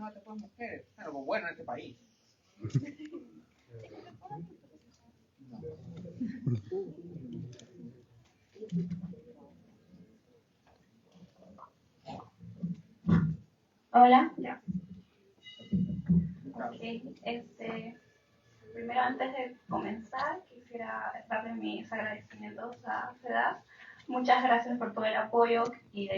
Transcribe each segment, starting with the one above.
mate por mujeres. Algo bueno en este país. Hola, ya. Ok, primero antes de comenzar quisiera darle mis agradecimientos a CEDAS. Muchas gracias por todo el apoyo y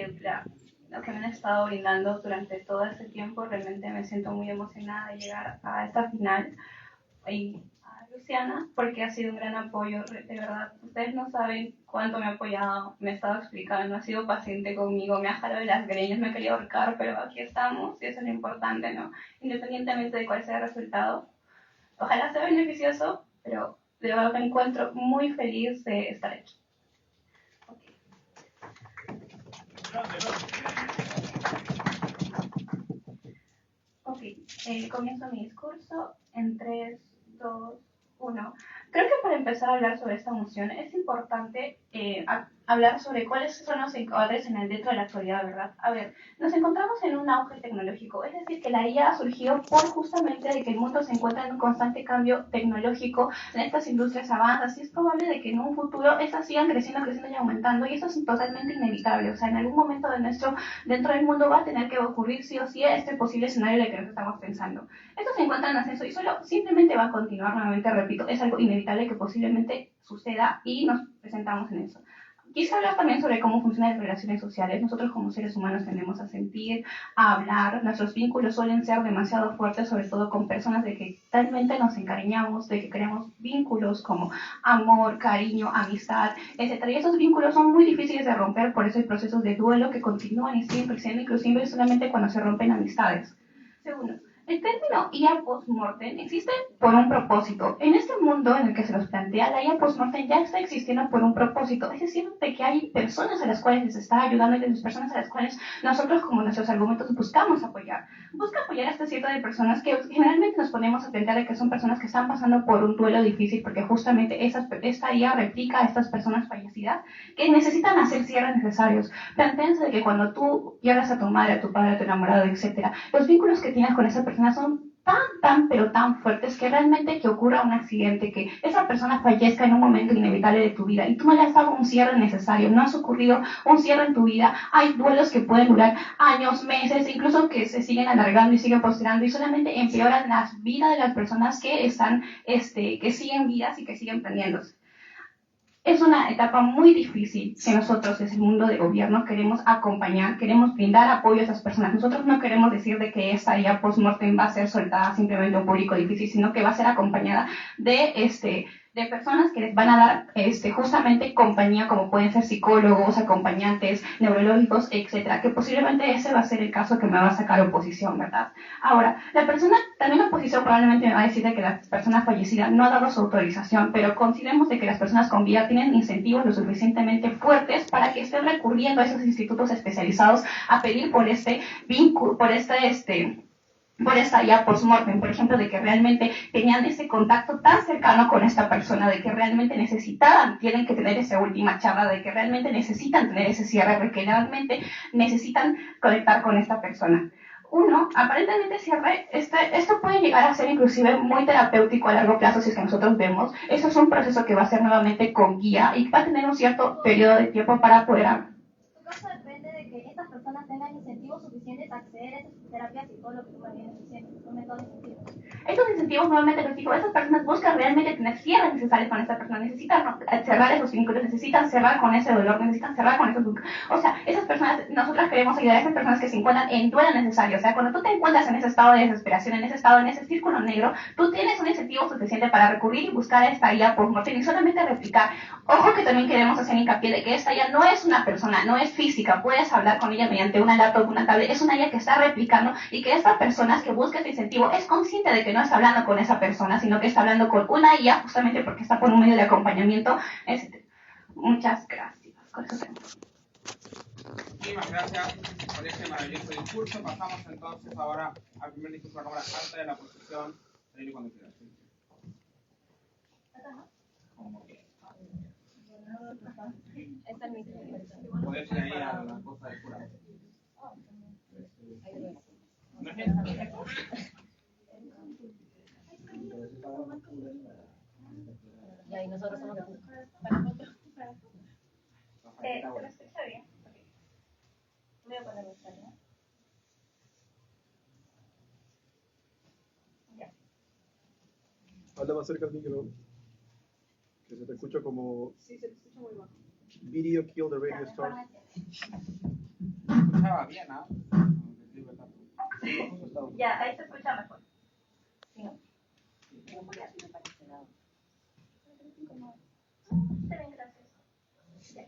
lo que me han estado brindando durante todo este tiempo. Realmente me siento muy emocionada de llegar a esta final. Y a Luciana, porque ha sido un gran apoyo, de verdad. Ustedes no saben cuánto me ha apoyado, me ha estado explicando, ha sido paciente conmigo, me ha jalado de las greñas, me ha querido ahorcar, pero aquí estamos y eso es lo importante, ¿no? Independientemente de cuál sea el resultado. Ojalá sea beneficioso, pero de verdad me encuentro muy feliz de estar aquí. Okay. Comienzo mi discurso en 3, 2, 1. Creo que para empezar a hablar sobre esta moción es importante hablar sobre cuáles son los encuadres dentro de la actualidad, ¿verdad? A ver, nos encontramos en un auge tecnológico, es decir, que la IA ha surgido por justamente de que el mundo se encuentra en un constante cambio tecnológico, en estas industrias avanzan, y es probable de que en un futuro estas sigan creciendo y aumentando, y eso es totalmente inevitable. O sea, en algún momento dentro del mundo va a tener que ocurrir sí o sí este posible escenario de que nos estamos pensando. Esto se encuentra en ascenso y solo simplemente va a continuar, nuevamente repito, es algo inevitable que posiblemente suceda y nos presentamos en eso. Quise hablar también sobre cómo funcionan las relaciones sociales. Nosotros como seres humanos tendemos a sentir, a hablar, nuestros vínculos suelen ser demasiado fuertes, sobre todo con personas de que realmente nos encariñamos, de que creamos vínculos como amor, cariño, amistad, etc. Y esos vínculos son muy difíciles de romper, por eso hay procesos de duelo que continúan y siguen creciendo, inclusive solamente cuando se rompen amistades. Segundo, el término IA post-mortem existe por un propósito. En este mundo en el que se nos plantea, la IA post-mortem ya está existiendo por un propósito. Es decir, de que hay personas a las cuales les está ayudando y de las personas a las cuales nosotros, como nuestros argumentos, buscamos apoyar. Busca apoyar a este cierto de personas que generalmente nos ponemos a pensar de que son personas que están pasando por un duelo difícil, porque justamente esta IA replica a estas personas fallecidas que necesitan hacer cierres necesarios. Plantéense de que cuando tú pierdes a tu madre, a tu padre, a tu enamorado, etc., los vínculos que tienes con esa persona son pero tan fuertes que realmente que ocurra un accidente, que esa persona fallezca en un momento inevitable de tu vida y tú no le has dado un cierre necesario, no has ocurrido un cierre en tu vida. Hay duelos que pueden durar años, meses, incluso que se siguen alargando y siguen postergando y solamente empeoran las vidas de las personas que están, que siguen vidas y que siguen prendiéndose. Es una etapa muy difícil que nosotros, desde el mundo de gobierno, queremos acompañar, queremos brindar apoyo a esas personas. Nosotros no queremos decir de que esta IA post-mortem va a ser soltada simplemente a un público difícil, sino que va a ser acompañada de personas que les van a dar justamente compañía, como pueden ser psicólogos, acompañantes, neurológicos, etcétera, que posiblemente ese va a ser el caso que me va a sacar oposición, ¿verdad? Ahora, también la oposición probablemente me va a decir de que la persona fallecida no ha dado su autorización, pero consideremos de que las personas con vida tienen incentivos lo suficientemente fuertes para que estén recurriendo a esos institutos especializados a pedir por este vínculo, por esta IA post-mortem, por ejemplo, de que realmente tenían ese contacto tan cercano con esta persona, de que realmente tienen que tener esa última charla, de que realmente necesitan tener ese cierre, de que realmente necesitan conectar con esta persona. Aparentemente esto puede llegar a ser inclusive muy terapéutico a largo plazo si es que nosotros vemos. Esto es un proceso que va a ser nuevamente con guía y va a tener un cierto periodo de tiempo para poder Tu caso depende de que estas personas tengan incentivos suficientes a acceder a estas terapias y todo lo que tú me vienes diciendo, los métodos incentivos. Estos incentivos, nuevamente les digo, esas personas buscan realmente tener cierres necesarios con esta persona, necesitan cerrar esos vínculos, necesitan cerrar con ese dolor, necesitan cerrar con esos vínculos. O sea, esas personas, nosotros queremos ayudar a esas personas que se encuentran en duelo necesario. O sea, cuando tú te encuentras en ese estado de desesperación, en ese círculo negro, tú tienes un incentivo suficiente para recurrir y buscar a esta IA post-mortem y solamente replicar. Ojo que también queremos hacer hincapié de que esta IA no es una persona, no es física, puedes hablar con ella mediante una laptop, una tablet, es una IA que está replicando y que esta persona que busca este incentivo es consciente de que no está hablando con esa persona, sino que está hablando con una IA justamente porque está por un medio de acompañamiento. Muchas gracias. Muchísimas gracias por este maravilloso discurso. Pasamos entonces ahora al primer discurso de la Cámara Alta de la posición de ley y condiciones. Podés ir ahí a la cosa del jurado. No es Ya, y nosotros somos de punto. ¿Se me escucha bien? Ok. Voy a poner mi ¿no? Ya. Habla más cerca del micro. Que se te escucha como Sí, se te escucha muy bajo. Video Kill the Radio Star. Escuchaba bien, ¿ah? Ya, ahí se escucha mejor. ¿Sí, no? Está bien, gracias. Ya.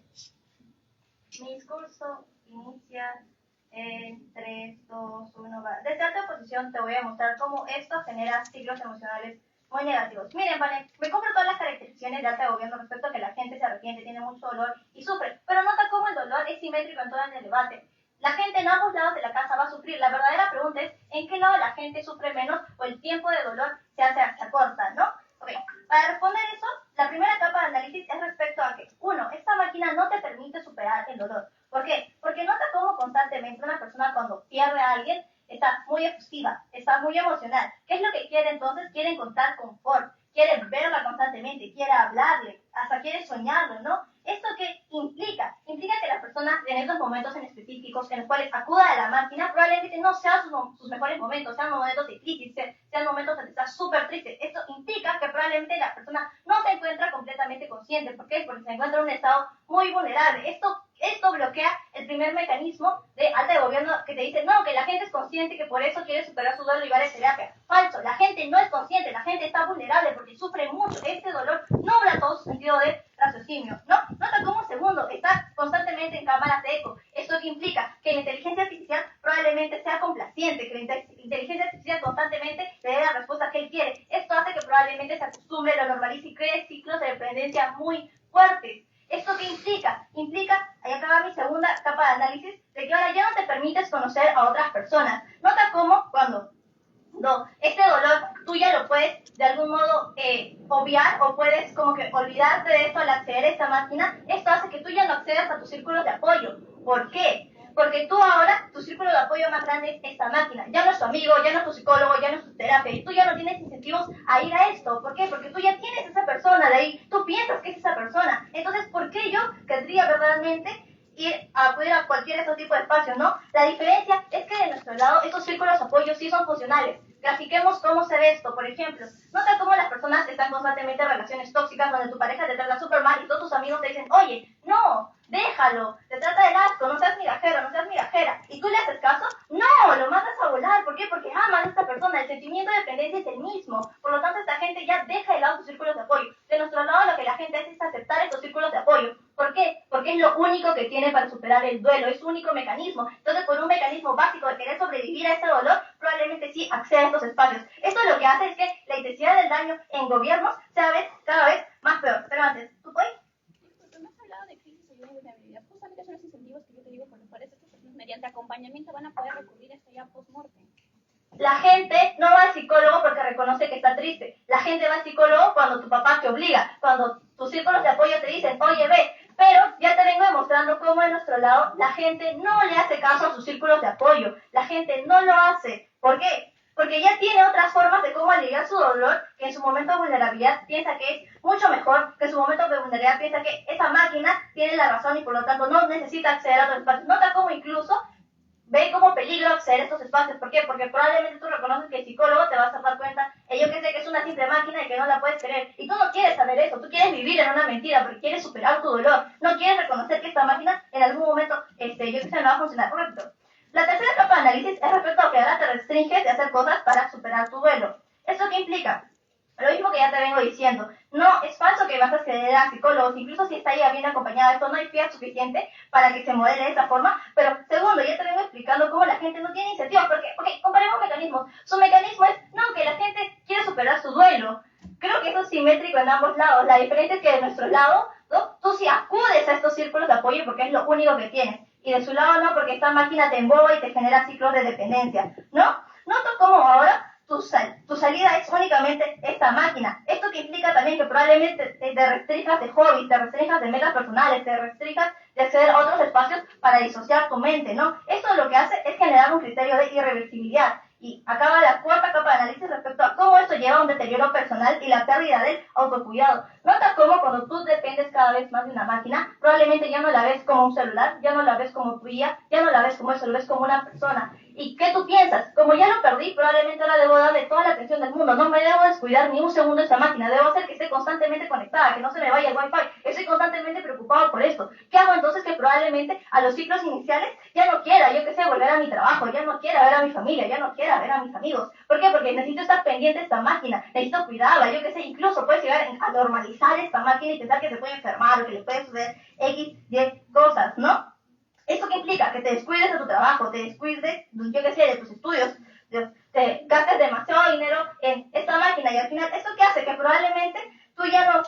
Mi discurso inicia en 3, 2, 1, va. Desde alta posición te voy a mostrar cómo esto genera ciclos emocionales muy negativos. Miren, vale, me compro todas las caracterizaciones de alta gobierno respecto a que la gente se arrepiente, tiene mucho dolor y sufre, pero nota cómo el dolor es simétrico en todo el debate. La gente en ambos lados de la casa va a sufrir. La verdadera pregunta es, ¿en qué lado la gente sufre menos o el tiempo de dolor se acorta, no? Ok, para responder eso, la primera etapa de análisis es respecto a que, uno, esta máquina no te permite superar el dolor. ¿Por qué? Porque nota cómo constantemente una persona cuando pierde a alguien está muy efusiva, está muy emocional. ¿Qué es lo que quiere entonces? Quiere encontrar confort, quiere verla constantemente, quiere hablarle, hasta quiere soñarlo, ¿no? ¿Esto qué implica? Implica que las personas en estos momentos en específicos en los cuales acuda a la máquina probablemente no sean sus mejores momentos, sean momentos de crisis, sean momentos donde está súper triste. Esto implica que probablemente la persona no se encuentra completamente consciente. ¿Por qué? Porque se encuentra en un estado muy vulnerable. Esto bloquea el primer mecanismo de alta de gobierno que te dice, no, que la gente es consciente, que por eso quiere superar su dolor y va a terapia. Falso, la gente no es consciente, la gente está vulnerable porque sufre mucho. Este dolor nubla todo su sentido de raciocinio, ¿no? Nota cómo segundo está constantemente en cámaras de eco. ¿Esto qué implica? Que la inteligencia artificial probablemente sea complaciente, que la inteligencia artificial constantemente le dé la respuesta que él quiere. Esto hace que probablemente se acostumbre, lo normalice y cree ciclos de dependencia muy fuertes. ¿Esto qué implica? Implica, ahí acaba mi segunda capa de análisis, de que ahora ya no te permites conocer a otras personas. Nota cómo cuando este dolor tú ya lo puedes de algún modo obviar o puedes como que olvidarte de esto al acceder a esta máquina. Esto hace que tú ya no accedas a tus círculos de apoyo. ¿Por qué? Porque tú ahora, tu círculo de apoyo más grande es esta máquina. Ya no es tu amigo, ya no es tu psicólogo, ya no es tu terapia. Y tú ya no tienes incentivos a ir a esto. ¿Por qué? Porque tú ya tienes esa persona de ahí. Tú piensas que es esa persona. Entonces, ¿por qué yo querría verdaderamente ir a acudir a cualquier otro tipo de espacio, ¿no? La diferencia es que de nuestro lado estos círculos de apoyo sí son funcionales. Grafiquemos cómo se ve esto, por ejemplo. Nota cómo las personas están constantemente en relaciones tóxicas donde tu pareja te trata súper mal y todos tus amigos te dicen, oye, no, déjalo, te trata de asco, no seas migajero, no seas migajera. ¿Y tú le haces caso? No, lo mandas a volar. ¿Por qué? Porque aman a esta persona. El sentimiento de dependencia es el mismo. Por lo tanto, esta gente ya deja de lado sus círculos de apoyo. De nuestro lado, lo que la gente hace es aceptar estos círculos de apoyo. ¿Por qué? Porque es lo único que tiene para superar el duelo, es su único mecanismo. Entonces, por un mecanismo básico de querer sobrevivir a este dolor, probablemente sí acceda a estos espacios. Esto lo que hace es que la intensidad del daño en gobiernos sea cada vez más peor. Pero antes, ¿tú puedes? Porque me has hablado de crisis, ayuda y vulnerabilidad. Justamente son los incentivos que yo te digo por los cuales estas personas mediante acompañamiento van a poder recurrir a esto ya post-mortem. La gente no va al psicólogo porque reconoce que está triste. La gente va al psicólogo cuando tu papá te obliga, cuando tus círculos de apoyo te dicen, oye, ve. Pero ya te vengo demostrando cómo de nuestro lado la gente no le hace caso a sus círculos de apoyo. La gente no lo hace. ¿Por qué? Porque ya tiene otras formas de cómo aliviar su dolor, que en su momento de vulnerabilidad piensa que es mucho mejor, que en su momento de vulnerabilidad piensa que esa máquina tiene la razón y por lo tanto no necesita acceder a otros espacios. Nota cómo incluso ve como peligro acceder a estos espacios. ¿Por qué? Porque probablemente tú reconoces que el psicólogo te vas a dar cuenta, yo que sé que es una simple máquina y que no la puedes creer. Y tú no quieres saber eso, tú quieres vivir en una mentira porque quieres superar tu dolor. No quieres reconocer que esta máquina en algún momento, yo que sé, no va a funcionar. Correcto. La tercera etapa de análisis es respecto a que ahora te restringes de hacer cosas para superar tu duelo. ¿Eso qué implica? Lo mismo que ya te vengo diciendo. No es falso que vas a acceder a psicólogos, incluso si está ya bien acompañado. Esto no hay fiat suficiente para que se modele de esa forma. Pero segundo, ya te vengo explicando cómo la gente no tiene incentivos. Porque comparemos mecanismos. Su mecanismo es, no, que la gente quiere superar su duelo. Creo que eso es simétrico en ambos lados. La diferencia es que de nuestro lado, ¿no? Tú sí acudes a estos círculos de apoyo porque es lo único que tienes. Y de su lado no, porque esta máquina te emboba y te genera ciclos de dependencia, ¿no? Noto cómo ahora tu salida es únicamente esta máquina. Esto que implica también que probablemente te restringas de hobbies, te restringas de metas personales, te restringas de acceder a otros espacios para disociar tu mente, ¿no? Esto lo que hace es generar un criterio de irreversibilidad. Y acaba la cuarta capa de análisis respecto a cómo esto lleva a un deterioro personal y la pérdida del autocuidado. Nota cómo cuando tú dependes cada vez más de una máquina, probablemente ya no la ves como un celular, ya no la ves como tu guía, ya no la ves como eso, lo ves como una persona. ¿Y qué tú piensas? Como ya lo perdí, probablemente ahora debo darle toda la atención del mundo. No me debo descuidar ni un segundo esta máquina. Debo hacer que esté constantemente conectada, que no se me vaya el wifi. Estoy constantemente preocupado por esto. ¿Qué hago entonces? Que probablemente a los ciclos iniciales ya no quiera, yo qué sé, volver a mi trabajo, ya no quiera ver a mi familia, ya no quiera ver a mis amigos. ¿Por qué? Porque necesito estar pendiente de esta máquina, necesito cuidarla, yo qué sé, incluso puedes llegar a normalizar esta máquina y pensar que se puede enfermar o que le puede suceder X, Y cosas, ¿no? ¿Esto qué implica? Que te descuides de tu trabajo, te descuides, yo qué sé, de tus estudios, te gastes demasiado dinero en esta máquina y al final, ¿esto qué hace? Que probablemente tú ya no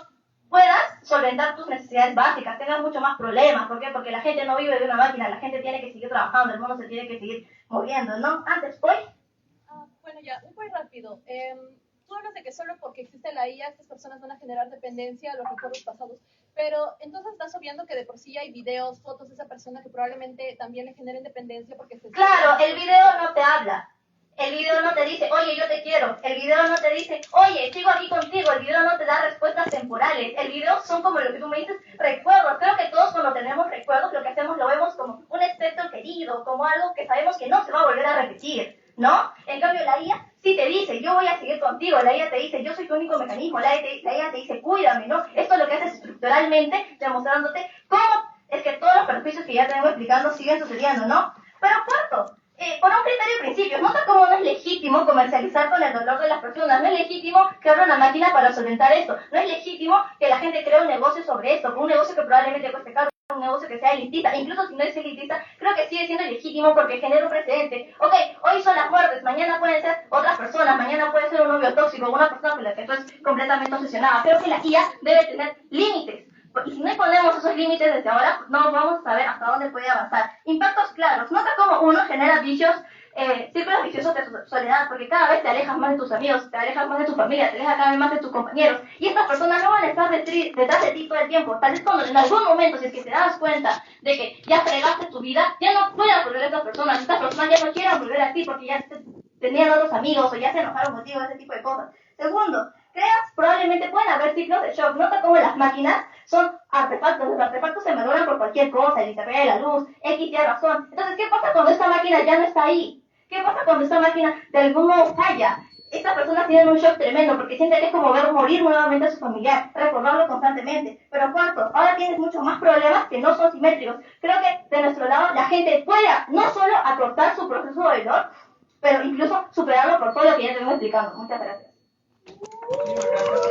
puedas solventar tus necesidades básicas, tengas mucho más problemas. ¿Por qué? Porque la gente no vive de una máquina, la gente tiene que seguir trabajando, el mundo se tiene que seguir moviendo, ¿no? Antes, hoy. Bueno, ya, muy rápido. Tú hablas de que solo porque existe la IA, estas personas van a generar dependencia a los recuerdos pasados. Pero entonces estás obviando que de por sí hay videos, fotos de esa persona que probablemente también le generen dependencia porque se... Claro, el video no te habla. El video no te dice, oye, yo te quiero. El video no te dice, oye, sigo aquí contigo. El video no te da respuestas temporales. El video son como lo que tú me dices, recuerdos. Creo que todos cuando tenemos recuerdos lo que hacemos lo vemos como un espectro querido, como algo que sabemos que no se va a volver a repetir, ¿no? En cambio la IA sí te dice, yo voy a seguir contigo. La IA te dice, yo soy tu único mecanismo. La IA te dice, cuídame, ¿no? Esto es lo que haces estructuralmente, demostrándote cómo es que todos los perjuicios que ya te vengo explicando siguen sucediendo, ¿no? Pero cuarto, por un criterio de principios, nota cómo no es legítimo comercializar con el dolor de las personas, no es legítimo crear una máquina para solventar esto, no es legítimo que la gente cree un negocio sobre esto, un negocio que probablemente cueste caro, un negocio que sea elitista, incluso si no es elitista, creo que sigue siendo legítimo porque genera un precedente. Ok, hoy son las muertes, mañana pueden ser otras personas, mañana puede ser un novio tóxico, una persona con la que tú estás completamente obsesionada. Creo que la IA debe tener límites. Y si no ponemos esos límites desde ahora, no vamos a saber hasta dónde puede avanzar. Impactos claros. Nota cómo uno genera vicios, círculos viciosos de soledad, porque cada vez te alejas más de tus amigos, te alejas más de tu familia, te alejas cada vez más de tus compañeros. Y estas personas no van a estar detrás de ti todo el tiempo. Tal vez cuando en algún momento, si es que te das cuenta de que ya fregaste tu vida, ya no puedan volver a estas personas. Estas personas ya no quieran volver a ti porque ya tenían otros amigos o ya se enojaron contigo, ese tipo de cosas. Segundo, probablemente pueden haber ciclos de shock. Nota cómo las máquinas son artefactos. Los artefactos se malogran por cualquier cosa, el internet, la luz, X y razón. Entonces, ¿qué pasa cuando esta máquina ya no está ahí? ¿Qué pasa cuando esta máquina de algún modo falla? Estas personas tienen un shock tremendo porque sienten que es como ver morir nuevamente a su familiar, recordarlo constantemente. Pero cuarto, ahora tienes muchos más problemas que no son simétricos. Creo que de nuestro lado la gente puede no solo acortar su proceso de dolor, pero incluso superarlo por todo lo que ya te vengo explicando. Muchas gracias. Muchísimas gracias.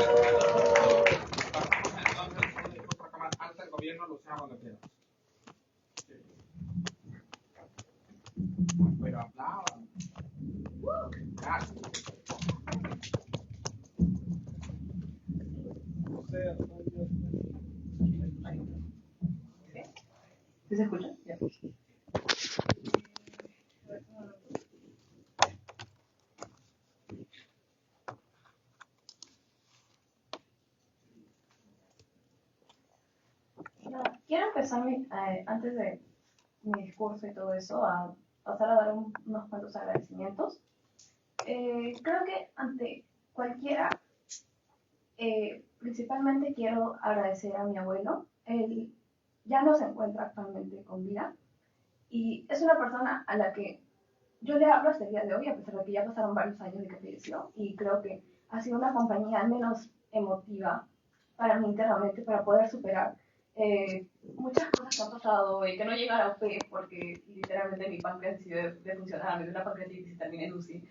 Pasamos entonces con el discurso Cámara Alta del Gobierno, Luciana, cuando quieras. Pero aplaudan. Gracias. ¿Sí se escucha? Ya. Quiero empezar antes de mi discurso y todo eso, a pasar a dar unos cuantos agradecimientos. Creo que ante cualquiera, principalmente quiero agradecer a mi abuelo. Él ya no se encuentra actualmente con vida y es una persona a la que yo le hablo hasta el día de hoy, a pesar de que ya pasaron varios años de que falleció, y creo que ha sido una compañía al menos emotiva para mí internamente, para poder superar muchas cosas que han pasado y que no llegan a UP porque literalmente mi páncreas decidió de funcionar, me dio una pancreatitis y terminé en UCI.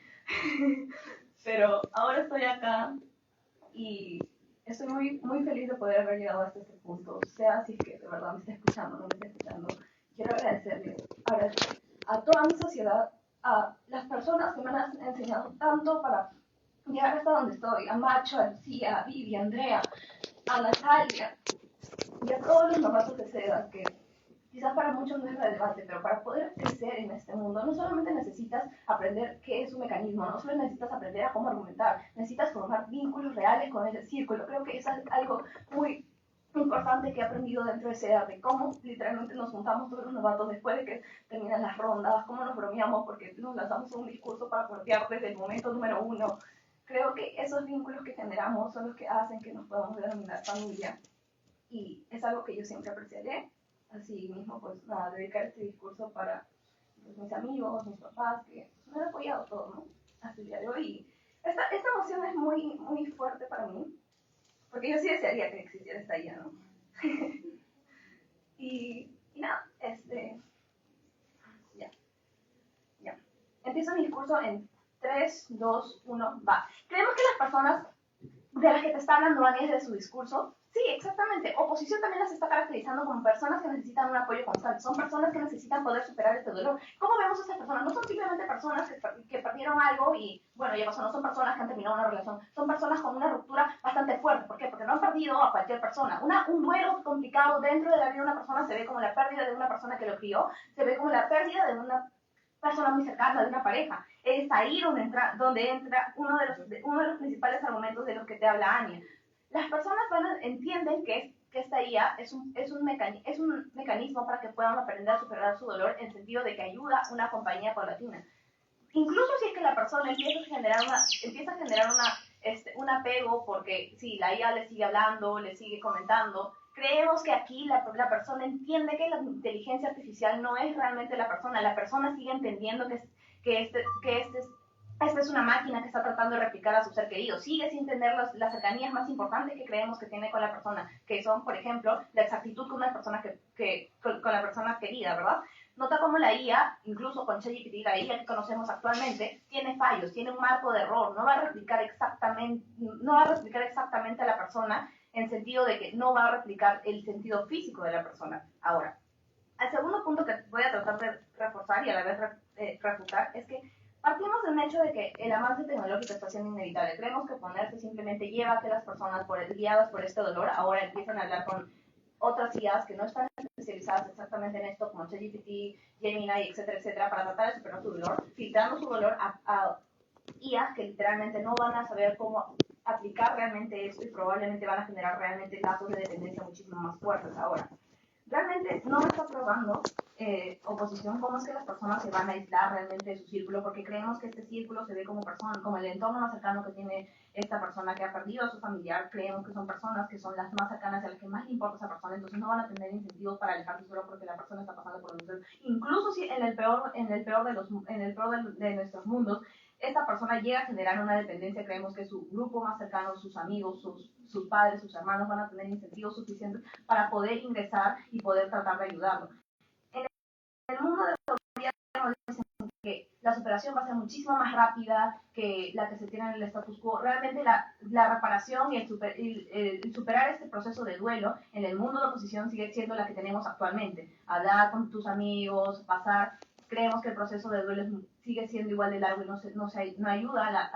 Pero ahora estoy acá y estoy muy, muy feliz de poder haber llegado hasta este punto, sea si es que de verdad me está escuchando o no me está escuchando. Quiero agradecer a toda mi sociedad, a las personas que me han enseñado tanto para llegar hasta donde estoy, a Macho, a Lucía, a Vivi, a Andrea, a Natalia, y a todos los novatos de seda, que quizás para muchos no es relevante, pero para poder crecer en este mundo no solamente necesitas aprender qué es un mecanismo, no solo necesitas aprender a cómo argumentar, necesitas formar vínculos reales con ese círculo. Creo que eso es algo muy importante que he aprendido dentro de CR, cómo literalmente nos juntamos todos los novatos después de que terminan las rondas, cómo nos bromeamos porque nos lanzamos un discurso para portear desde el momento número 1. Creo que esos vínculos que generamos son los que hacen que nos podamos denominar familia, y es algo que yo siempre apreciaré. Así mismo, pues nada, dedicar este discurso para pues, mis amigos, mis papás, que me han apoyado todo, ¿no? Hasta el día de hoy. Y esta emoción es muy, muy fuerte para mí, porque yo sí desearía que existiera esta IA, ¿no? y nada, ya. Empiezo mi discurso en 3, 2, 1, va. Creemos que las personas de las que te está hablando Ani desde su discurso, sí, exactamente. Oposición también las está caracterizando como personas que necesitan un apoyo constante. Son personas que necesitan poder superar este dolor. ¿Cómo vemos a estas personas? No son simplemente personas que perdieron algo y, bueno, ya pasó. No son personas que han terminado una relación. Son personas con una ruptura bastante fuerte. ¿Por qué? Porque no han perdido a cualquier persona. Un duelo complicado dentro de la vida de una persona se ve como la pérdida de una persona que lo crió. Se ve como la pérdida de una persona muy cercana, de una pareja. Es ahí donde entra uno de los principales argumentos de los que te habla Anya. Las personas entienden que esta IA es un mecanismo para que puedan aprender a superar su dolor, en el sentido de que ayuda a una compañía paulatina. Incluso si es que la persona empieza a generar un apego porque si la IA le sigue hablando, le sigue comentando, creemos que aquí la persona entiende que la inteligencia artificial no es realmente la persona sigue entendiendo que esta es una máquina que está tratando de replicar a su ser querido, sigue sin tener las cercanías más importantes que creemos que tiene con la persona, que son, por ejemplo, la exactitud con una persona con la persona querida, ¿verdad? Nota cómo la IA, incluso con ChatGPT, la IA que conocemos actualmente, tiene fallos, tiene un marco de error, no va a replicar exactamente a la persona, en sentido de que no va a replicar el sentido físico de la persona. Ahora, el segundo punto que voy a tratar de reforzar y a la vez refutar es que partimos del hecho de que el avance tecnológico está siendo inevitable. Creemos que ponerse simplemente lleva a que las personas, guiadas por este dolor, ahora empiezan a hablar con otras IAs que no están especializadas exactamente en esto, como ChatGPT, Gemini, etcétera, etcétera, para tratar de superar su dolor, filtrando su dolor a IAs que literalmente no van a saber cómo aplicar realmente esto y probablemente van a generar realmente lazos de dependencia muchísimo más fuertes ahora. Realmente no me está probando oposición cómo es que las personas se van a aislar realmente de su círculo, porque creemos que este círculo se ve como el entorno más cercano que tiene esta persona que ha perdido a su familiar. Creemos que son personas que son las más cercanas y a las que más le importa esa persona, entonces no van a tener incentivos para alejarse solo porque la persona está pasando por un duelo. Incluso si en el peor de nuestros mundos esta persona llega a generar una dependencia, creemos que su grupo más cercano, sus amigos, sus padres, sus hermanos van a tener incentivos suficientes para poder ingresar y poder tratar de ayudarlo. En el mundo de los gobiernos dicen que la superación va a ser muchísimo más rápida que la que se tiene en el status quo. Realmente la reparación y el superar este proceso de duelo en el mundo de oposición sigue siendo la que tenemos actualmente. Hablar con tus amigos, creemos que el proceso de duelo sigue siendo igual de largo y no ayuda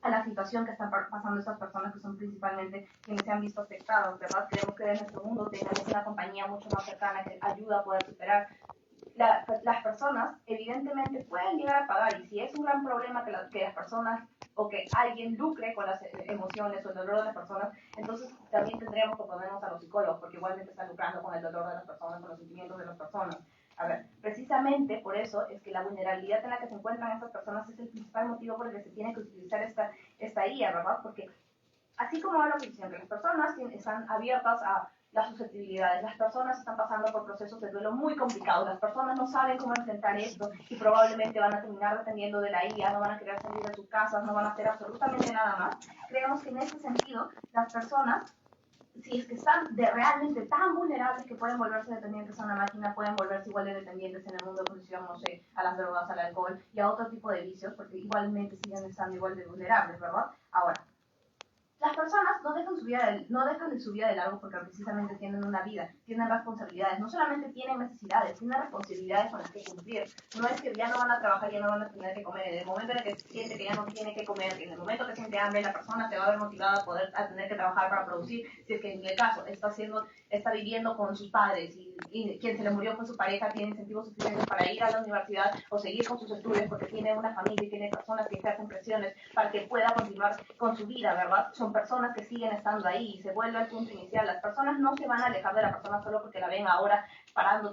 a la situación que están pasando estas personas, que son principalmente quienes se han visto afectados, ¿verdad? Creemos que en nuestro mundo tenemos una compañía mucho más cercana que ayuda a poder superar. Las personas evidentemente pueden llegar a pagar, y si es un gran problema que las personas o que alguien lucre con las emociones o el dolor de las personas, entonces también tendríamos que ponernos a los psicólogos, porque igualmente están lucrando con el dolor de las personas, con los sentimientos de las personas. A ver, precisamente por eso es que la vulnerabilidad en la que se encuentran estas personas es el principal motivo por el que se tiene que utilizar esta IA, ¿verdad? Porque así como hablo siempre, las personas están abiertas a las susceptibilidades, las personas están pasando por procesos de duelo muy complicados, las personas no saben cómo enfrentar esto y probablemente van a terminar dependiendo de la IA, no van a querer salir de sus casas, no van a hacer absolutamente nada más. Creemos que en ese sentido las personas, si es que están realmente tan vulnerables que pueden volverse dependientes a una máquina, pueden volverse igual de dependientes en el mundo de oposición, no sé, a las drogas, al alcohol y a otro tipo de vicios, porque igualmente siguen estando igual de vulnerables, ¿verdad? Ahora, las personas no dejan de su vida de largo porque precisamente tienen una vida, tienen responsabilidades, no solamente tienen necesidades, tienen responsabilidades con las que cumplir. No es que ya no van a trabajar, ya no van a tener que comer. En el momento en el que siente que ya no tiene que comer, en el momento que siente hambre, la persona se va a ver motivada a tener que trabajar para producir. Si es que en el caso está viviendo con sus padres y quien se le murió fue su pareja, tiene incentivos suficientes para ir a la universidad o seguir con sus estudios porque tiene una familia y tiene personas que ejercen presiones para que pueda continuar con su vida, ¿verdad? Son personas que siguen estando ahí y se vuelve al punto inicial. Las personas no se van a alejar de la persona solo porque la ven ahora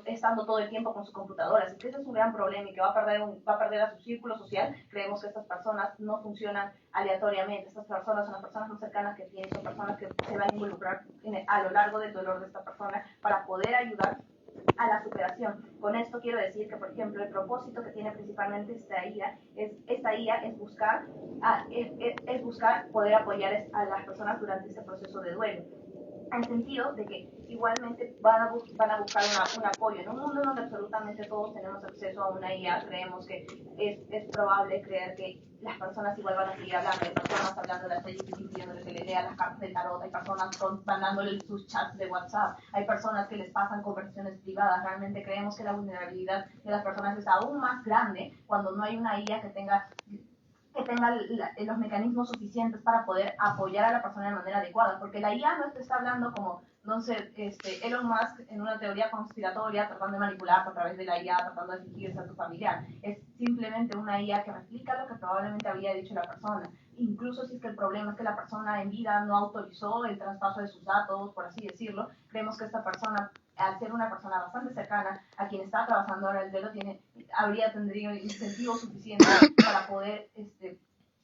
estando todo el tiempo con su computadora. Así que ese es un gran problema y que va a perder a su círculo social. Creemos que estas personas no funcionan aleatoriamente. Estas personas son las personas más cercanas que tienen, son personas que se van a involucrar a lo largo del dolor de esta persona para poder ayudar a la superación. Con esto quiero decir que, por ejemplo, el propósito que tiene principalmente esta IA es buscar poder apoyar a las personas durante este proceso de duelo, en el sentido de que igualmente van a buscar un apoyo. En un mundo donde absolutamente todos tenemos acceso a una IA, creemos que es probable creer que las personas igual van a seguir hablando. Hay personas hablando de las leyes pidiéndole que le lea las cartas del tarot, hay personas mandándole sus chats de WhatsApp, hay personas que les pasan conversaciones privadas. Realmente creemos que la vulnerabilidad de las personas es aún más grande cuando no hay una IA que tenga los mecanismos suficientes para poder apoyar a la persona de manera adecuada, porque la IA no te está hablando como, no sé, Elon Musk en una teoría conspiratoria tratando de manipularte a través de la IA, tratando de fingirse a tu familiar. Es simplemente una IA que replica lo que probablemente había dicho la persona, incluso si es que el problema es que la persona en vida no autorizó el traspaso de sus datos, por así decirlo. Creemos que esta persona, al ser una persona bastante cercana a quien está trabajando ahora el duelo, tendría incentivo suficiente para poder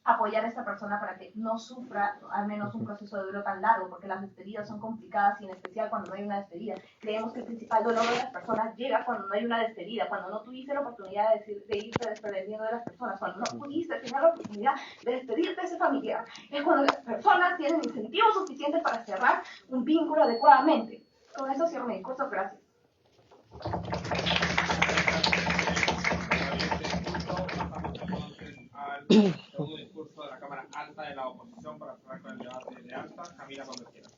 apoyar a esta persona para que no sufra al menos un proceso de duelo tan largo, porque las despedidas son complicadas y en especial cuando no hay una despedida. Creemos que el principal dolor de las personas llega cuando no hay una despedida, cuando no tuviste la oportunidad de irte desprendiendo de las personas, cuando no pudiste tener la oportunidad de despedirte de ese familiar. Es cuando las personas tienen incentivo suficiente para cerrar un vínculo adecuadamente. Con eso cierro mi discurso. Gracias. Al segundo discurso de la Cámara Alta de la oposición para cerrar con el debate de alta. Camila, cuando quieras.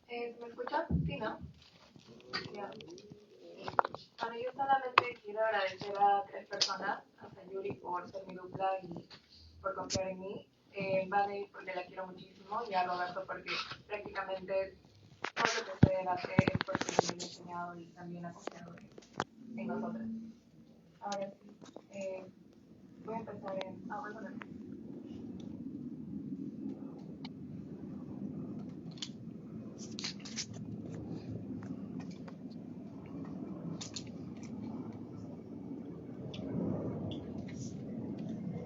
¿Me escuchan? Sí, ¿no? Ya. Bueno, yo solamente quiero agradecer a 3 personas, a Sayuri por ser mi dupla y por confiar en mí, Vane porque la quiero muchísimo y a Roberto porque prácticamente todo lo que usted hace es porque me lo he enseñado y también ha confiado en nosotros. Ahora sí, voy a empezar en...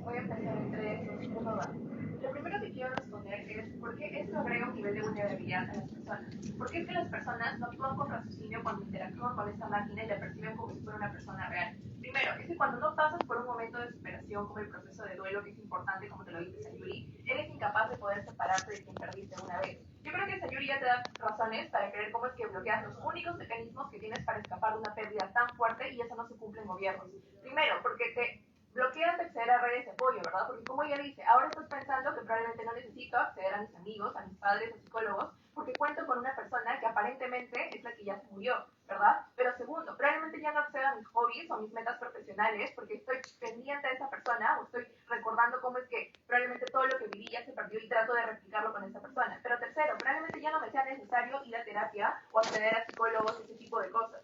Voy a empezar en 3, 2, 1, va. Lo primero que quiero responder es ¿por qué esto agrega un nivel de vulnerabilidad a las personas? ¿Por qué es que las personas no actúan con raciocinio cuando interactúan con esta máquina y la perciben como si fuera una persona real? Primero, es que cuando no pasas por un momento de superación como el proceso de duelo, que es importante, como te lo dice Sayuri, eres incapaz de poder separarte de quien perdiste una vez. Yo creo que Sayuri ya te da razones para creer cómo es que bloqueas los únicos mecanismos que tienes para escapar de una pérdida tan fuerte y eso no se cumple en gobiernos. Primero, porque te bloqueas de acceder a redes de apoyo, ¿verdad? Porque como ella dice, ahora estás pensando que probablemente no necesito acceder a mis amigos, a mis padres, a psicólogos, porque cuento con una persona que aparentemente es la que ya se murió, ¿verdad? Pero segundo, probablemente ya no accedo a mis hobbies o mis metas profesionales porque estoy pendiente de esa persona o estoy recordando cómo es que probablemente todo lo que viví ya se perdió y trato de replicarlo con esa persona. Pero tercero, probablemente ya no me sea necesario ir a terapia o acceder a psicólogos, ese tipo de cosas.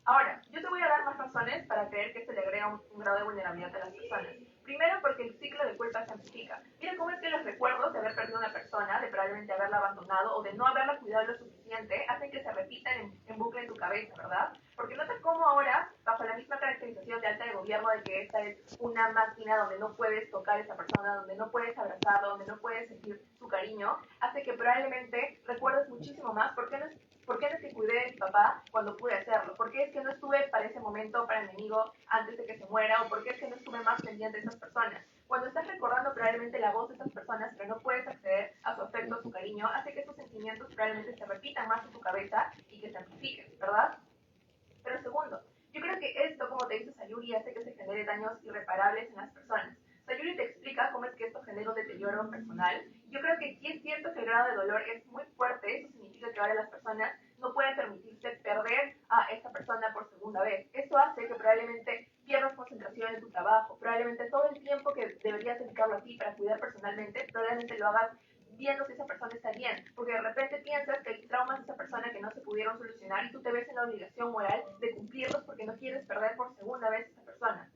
Ahora, yo te voy a dar más razones para creer que esto le agrega un grado de vulnerabilidad a las personas. Primero, porque el ciclo de culpa se amplifica. Mira cómo es que los recuerdos de haber perdido a una persona, de probablemente haberla abandonado o de no haberla cuidado lo suficiente, hacen que se repitan en bucle en tu cabeza, ¿verdad? Porque notas cómo ahora, bajo la misma caracterización de alta de gobierno de que esta es una máquina donde no puedes tocar a esa persona, donde no puedes abrazarla, donde no puedes sentir su cariño, hace que probablemente recuerdes muchísimo más por qué no es que cuidé de mi papá cuando pude hacerlo? ¿Por qué es que no estuve para ese momento, para mi amigo, antes de que se muera? ¿O por qué es que no estuve más pendiente de esas personas? Cuando estás recordando probablemente la voz de esas personas, pero no puedes acceder a su afecto, a su cariño, hace que esos sentimientos probablemente se repitan más en tu cabeza y que se amplifiquen, ¿verdad? Pero segundo, yo creo que esto, como te dice Sayuri, hace que se genere daños irreparables en las personas. Sayuri te explica cómo es que esto genera un deterioro personal. Yo creo que sí es cierto que el grado de dolor es muy fuerte. Eso significa que ahora las personas no pueden permitirse perder a esta persona por segunda vez. Esto hace que probablemente pierdas concentración en tu trabajo. Probablemente todo el tiempo que deberías dedicarlo a ti para cuidar personalmente, probablemente lo hagas viendo si esa persona está bien, porque de repente piensas que hay traumas de esa persona que no se pudieron solucionar y tú te ves en la obligación moral de cumplirlos porque no quieres perder por segunda vez a esa persona.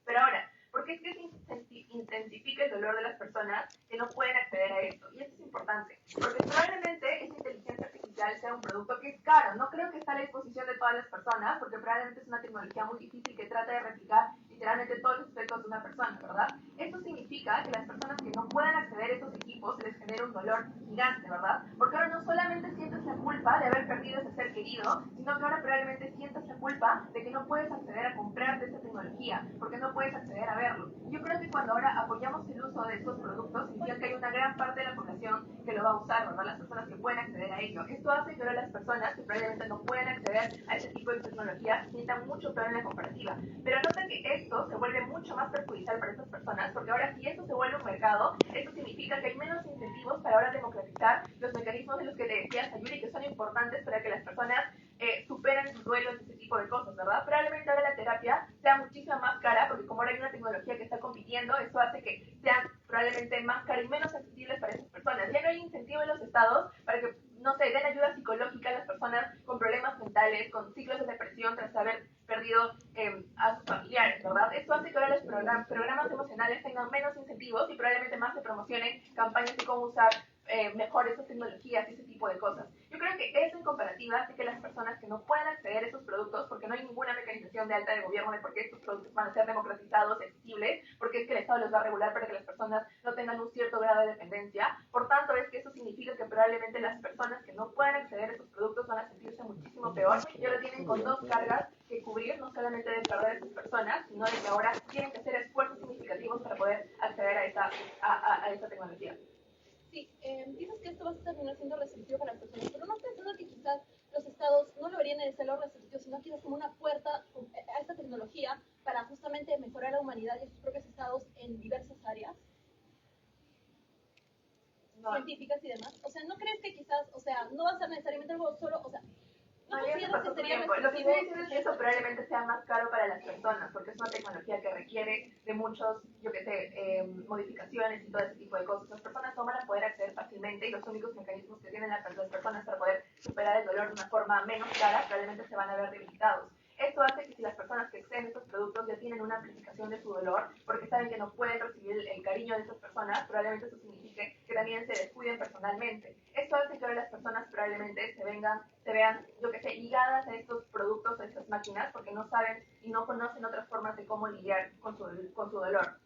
Pero ahora, ¿por qué es que se intensifica el dolor de las personas que no pueden acceder a esto? Y esto es importante, porque probablemente esa inteligencia artificial sea un producto que es caro. No creo que esté a la disposición de todas las personas, porque probablemente es una tecnología muy difícil que trata de replicar literalmente todos los aspectos de una persona, ¿verdad? Esto significa que las personas que no puedan acceder a estos equipos les genera un dolor gigante, ¿verdad? Porque ahora no solamente sientes la culpa de haber perdido ese ser querido, sino que ahora probablemente sientas la culpa de que no puedes acceder a comprarte esa tecnología, porque no puedes acceder a verlo. Yo creo que cuando ahora apoyamos el uso de estos productos, significa que hay una gran parte de la población que lo va a usar, ¿verdad? Las personas que pueden acceder a ello. Esto hace que ahora las personas que probablemente no pueden acceder a este tipo de tecnología se sientan mucho peor en la comparativa. Pero nota que esto se vuelve mucho más perjudicial para estas personas, porque ahora si esto se vuelve un mercado, esto significa que hay menos incentivos para ahora democratizar los mecanismos de los que te decía Sayuri, que son importantes para que las personas superen sus duelos y ese tipo de cosas, ¿verdad? Probablemente ahora la terapia sea muchísimo más cara, porque como ahora hay una tecnología que está compitiendo, eso hace que sean probablemente más caras y menos accesibles para esas personas. Ya no hay incentivo en los estados para que, no sé, den ayuda psicológica a las personas con problemas mentales, con ciclos de depresión tras haber perdido a sus familiares, ¿verdad? Esto hace que ahora los programas emocionales tengan menos incentivos y probablemente más se promocionen campañas de cómo usar mejor esas tecnologías y ese tipo de cosas. Yo creo que eso en comparativa hace que las personas que no puedan acceder a esos productos, porque no hay ninguna mecanización de alta de gobierno de por qué estos productos van a ser democratizados, accesibles, porque es que el Estado los va a regular para que las personas no tengan un cierto grado de dependencia. Por tanto, es que eso significa que probablemente las personas que no puedan acceder a estos productos van a sentirse muchísimo peor y ahora tienen con dos cargas que cubrir, no solamente de perder a esas personas, sino de que ahora tienen que hacer esfuerzos significativos para poder acceder a esa tecnología. Sí, dices que esto va a terminar siendo restrictivo para las personas, pero no pensando que quizás los estados no lo verían necesario restrictivo, sino quizás como una puerta a esta tecnología para justamente mejorar a la humanidad y a sus propios estados en diversas áreas científicas y demás. O sea, ¿no crees que quizás, o sea, no va a ser necesariamente algo solo, o sea, no consideras que sería Lo que estoy diciendo es que eso probablemente sea más caro para las personas, porque es una tecnología que requiere de muchos, yo qué sé, modificaciones y todo ese tipo de cosas. Las personas no van a poder acceder fácilmente y los únicos mecanismos que tienen las personas para poder superar el dolor de una forma menos cara probablemente se van a ver debilitados. Esto hace que si las personas que exceden estos productos ya tienen una amplificación de su dolor, porque saben que no pueden recibir el cariño de esas personas, probablemente eso signifique que también se descuiden personalmente. Esto hace que ahora las personas probablemente se vean, yo que sé, ligadas a estos productos, a estas máquinas, porque no saben y no conocen otras formas de cómo lidiar con su dolor.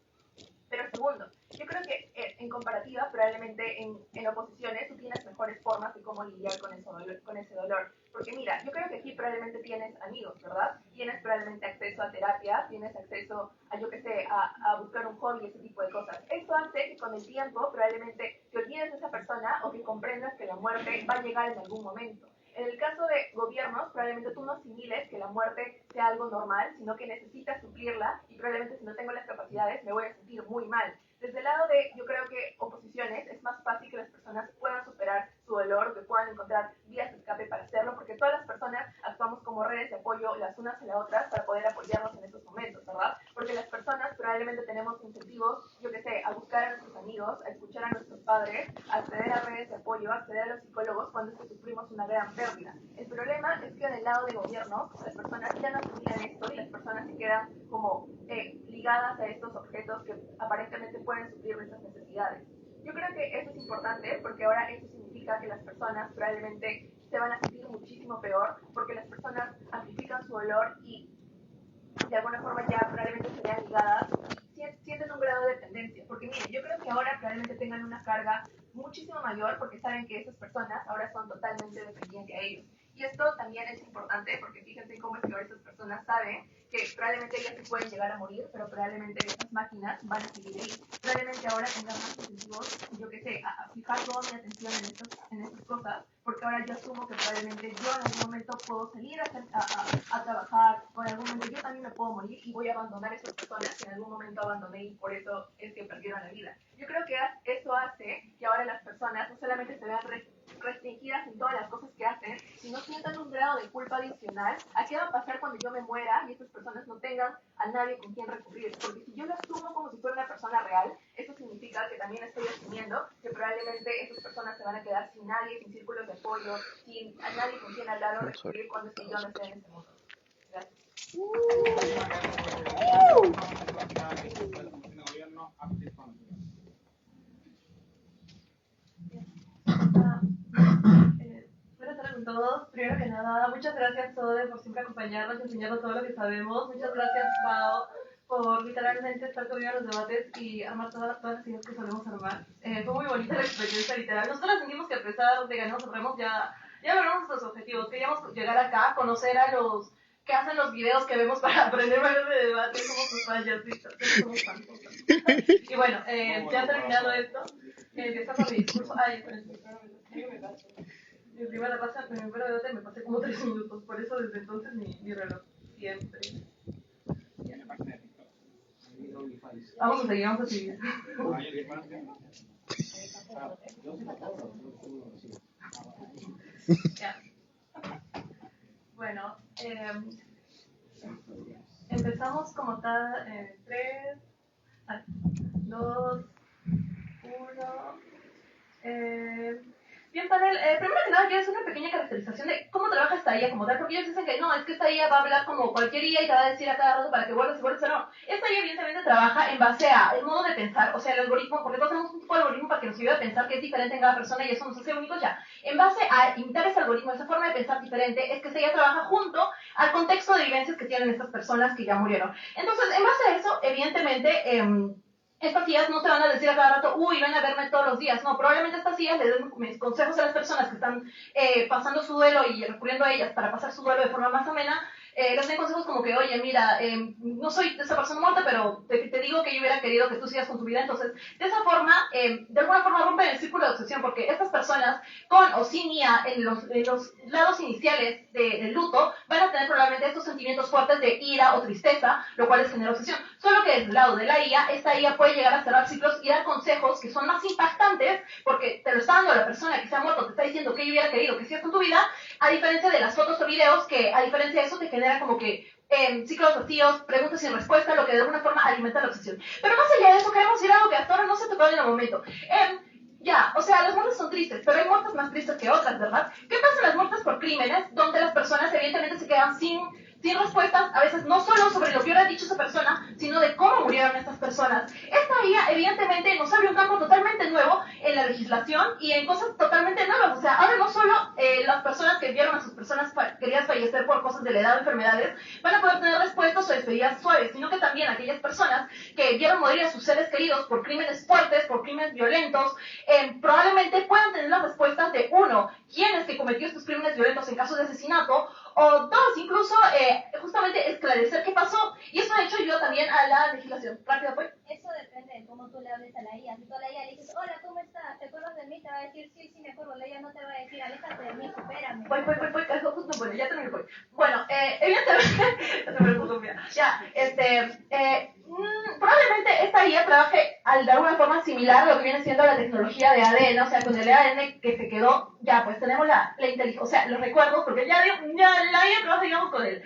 Pero segundo, yo creo que en comparativa, probablemente en oposiciones tú tienes mejores formas de cómo lidiar con ese dolor. Porque mira, yo creo que aquí probablemente tienes amigos, ¿verdad? Tienes probablemente acceso a terapia, tienes acceso a, yo qué sé, a buscar un hobby, ese tipo de cosas. Esto hace que con el tiempo probablemente te olvides de esa persona o que comprendas que la muerte va a llegar en algún momento. En el caso de gobiernos, probablemente tú no asimiles que la muerte sea algo normal, sino que necesitas suplirla y probablemente si no tengo las capacidades me voy a sentir muy mal. Desde el lado de, yo creo que oposiciones, es más fácil que las personas puedan superar su dolor, que puedan encontrar vías de escape para hacerlo, porque todas las personas actuamos como redes de apoyo las unas a las otras para poder apoyarnos en estos momentos, ¿verdad? Porque las personas probablemente tenemos incentivos, yo que sé, a buscar a nuestros amigos, a escuchar a nuestros padres, a acceder a redes de apoyo, a acceder a los psicólogos cuando es que sufrimos una gran pérdida. El problema es que del lado de gobierno, las personas ya no asimilan esto y las personas se quedan como ligadas a estos objetos que aparentemente pueden suplir nuestras necesidades. Yo creo que eso es importante porque ahora eso significa que las personas probablemente se van a sentir muchísimo peor porque las personas amplifican su dolor y de alguna forma ya probablemente se vean ligadas y sienten un grado de dependencia. Porque miren, yo creo que ahora probablemente tengan una carga muchísimo mayor porque saben que esas personas ahora son totalmente dependientes a ellos. Y esto también es importante porque fíjense cómo es que ahora esas personas saben que probablemente ellas se pueden llegar a morir, pero probablemente esas máquinas van a seguir ahí. Probablemente ahora tengan más incentivos, yo qué sé, a fijar toda mi atención en estas cosas, porque ahora yo asumo que probablemente yo en algún momento puedo salir a trabajar, o en algún momento yo también me puedo morir y voy a abandonar a esas personas que en algún momento abandoné y por eso es que perdieron la vida. Yo creo que eso hace que ahora las personas no solamente se vean restringidas en todas las cosas que hacen, sino sientan un grado de culpa adicional a qué va a pasar cuando yo me muera y estas personas no tengan a nadie con quien recurrir. Porque si yo lo asumo como si fuera una persona real, eso significa que también estoy asumiendo que probablemente van a quedar sin nadie, sin círculos de apoyo, sin a nadie con quien hablar o recurrir cuando este yo no esté en este mundo. Gracias. Buenas tardes a todos. Primero que nada, muchas gracias Sode por siempre acompañarnos y enseñarnos todo lo que sabemos. Muchas gracias Pao por literalmente estar conmigo en los debates y armar todas las ideas que solemos armar. Fue muy bonita la experiencia literal. Nosotros sentimos que a pesar de que no nos cerramos, ya logramos nuestros objetivos. Queríamos llegar acá, conocer a los que hacen los videos que vemos para aprender más de debate. Somos sus fans, somos fans. Y bueno, ya terminado esto, empezando mi discurso. Ay, mi primera debate me pasé como 3 minutos, por eso desde entonces mi reloj siempre. Vamos a seguir. Ya. Bueno, empezamos como tal en 3, 2, 1. Bien, panel, primero que nada quiero hacer una pequeña caracterización de cómo trabaja esta IA como tal, porque ellos dicen que no, es que esta IA va a hablar como cualquier IA y te va a decir a cada rato para que vuelvas, no. Esta IA evidentemente trabaja en base a el modo de pensar, o sea, el algoritmo, porque todos tenemos un tipo de algoritmo para que nos ayude a pensar que es diferente en cada persona y eso nos hace únicos ya. En base a imitar ese algoritmo, esa forma de pensar diferente, es que esta IA trabaja junto al contexto de vivencias que tienen estas personas que ya murieron. Entonces, en base a eso, evidentemente, estas IAs no te van a decir a cada rato, uy, ven a verme todos los días. No, probablemente estas IAs le den consejos a las personas que están pasando su duelo y recurriendo a ellas para pasar su duelo de forma más amena. Les den consejos como que, oye, mira, no soy esa persona muerta, pero te digo que yo hubiera querido que tú sigas con tu vida. Entonces, de esa forma, de alguna forma rompen el círculo de obsesión, porque estas personas, con o sin IA, en los lados iniciales del luto, van a tener probablemente estos sentimientos fuertes de ira o tristeza, lo cual les genera obsesión. Solo que del lado de la IA, esta IA puede llegar a cerrar ciclos y dar consejos que son más impactantes, porque te lo está dando la persona que se ha muerto, te está diciendo que yo hubiera querido que sigas con tu vida, a diferencia de las fotos o videos, que a diferencia de eso te genera como que ciclos vacíos, preguntas sin respuesta, lo que de alguna forma alimenta la obsesión. Pero más allá de eso, queremos ir a algo que hasta ahora no se ha tocado en el momento. Ya, o sea, las muertes son tristes, pero hay muertes más tristes que otras, ¿verdad? ¿Qué pasa en las muertes por crímenes, donde las personas evidentemente se quedan sin respuestas, a veces no solo sobre lo que hubiera dicho esa persona, sino de cómo murieron estas personas? Esta IA, evidentemente, nos abre un campo totalmente nuevo en la legislación y en cosas totalmente nuevas. O sea, ahora no solo las personas que vieron a sus personas queridas fallecer por cosas de la edad o enfermedades van a poder tener respuestas o despedidas suaves, sino que también aquellas personas que vieron morir a sus seres queridos por crímenes fuertes, por crímenes violentos, probablemente puedan tener las respuestas de, uno, quién es que cometió estos crímenes violentos en caso de asesinato, o dos, incluso justamente esclarecer qué pasó. Y eso de hecho ayuda también a la legislación. Rápido, pues. Eso depende de cómo tú le hables a la IA. Si tú a la IA le dices, hola, ¿cómo estás? ¿Te acuerdas de mí? Te va a decir, sí, me acuerdo. La IA no te va a decir, aléjate de mí, supérame. Justo, bueno, ya terminé, pues. Bueno, evidentemente, se me puso mira. Ya, probablemente esta IA trabaje de alguna forma similar a lo que viene siendo la tecnología de ADN, o sea, con el ADN que se quedó, ya, pues tenemos la inteligencia, o sea, los recuerdos, porque ya la IA trabaja, digamos, con el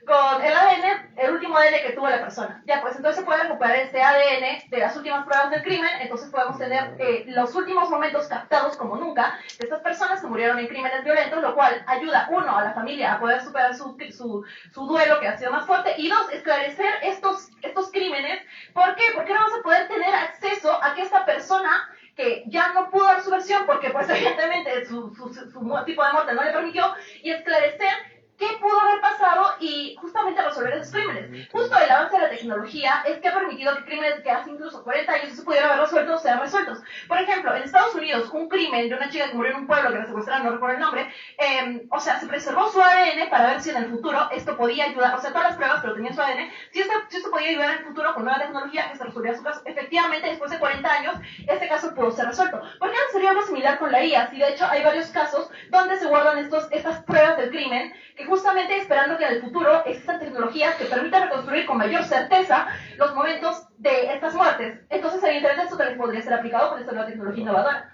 ADN, el último ADN que tuvo la persona. Ya, pues entonces se puede recuperar este ADN de las últimas pruebas del crimen, entonces podemos tener los últimos momentos captados como nunca de estas personas que murieron en crímenes violentos, lo cual ayuda, uno, a la familia a poder superar su duelo que ha sido más fuerte, y dos, esclarecer estos crímenes. ¿Por qué? Porque no vamos a poder tener acceso a que esta persona que ya no pudo dar su versión porque pues evidentemente su tipo de muerte no le permitió, y esclarecer qué pudo haber pasado y justamente resolver esos crímenes. Justo el avance de la tecnología es que ha permitido que crímenes que hace incluso 40 años se pudieran haber resuelto sean resueltos. Por ejemplo, en Estados Unidos, un crimen de una chica que murió en un pueblo que la secuestraron, no recuerdo el nombre, o sea, se preservó su ADN para ver si en el futuro esto podía ayudar, o sea, todas las pruebas, pero tenía su ADN, si esto podía ayudar en el futuro con nueva tecnología que se resolviera su caso. Efectivamente, después de 40 años, este caso pudo ser resuelto. ¿Por qué no sería algo similar con la IA? Si de hecho hay varios casos donde se guardan estas pruebas del crimen, que justamente esperando que en el futuro existan tecnologías que permitan reconstruir con mayor certeza los momentos de estas muertes. Entonces, evidentemente, esto también podría ser aplicado con esta nueva tecnología innovadora.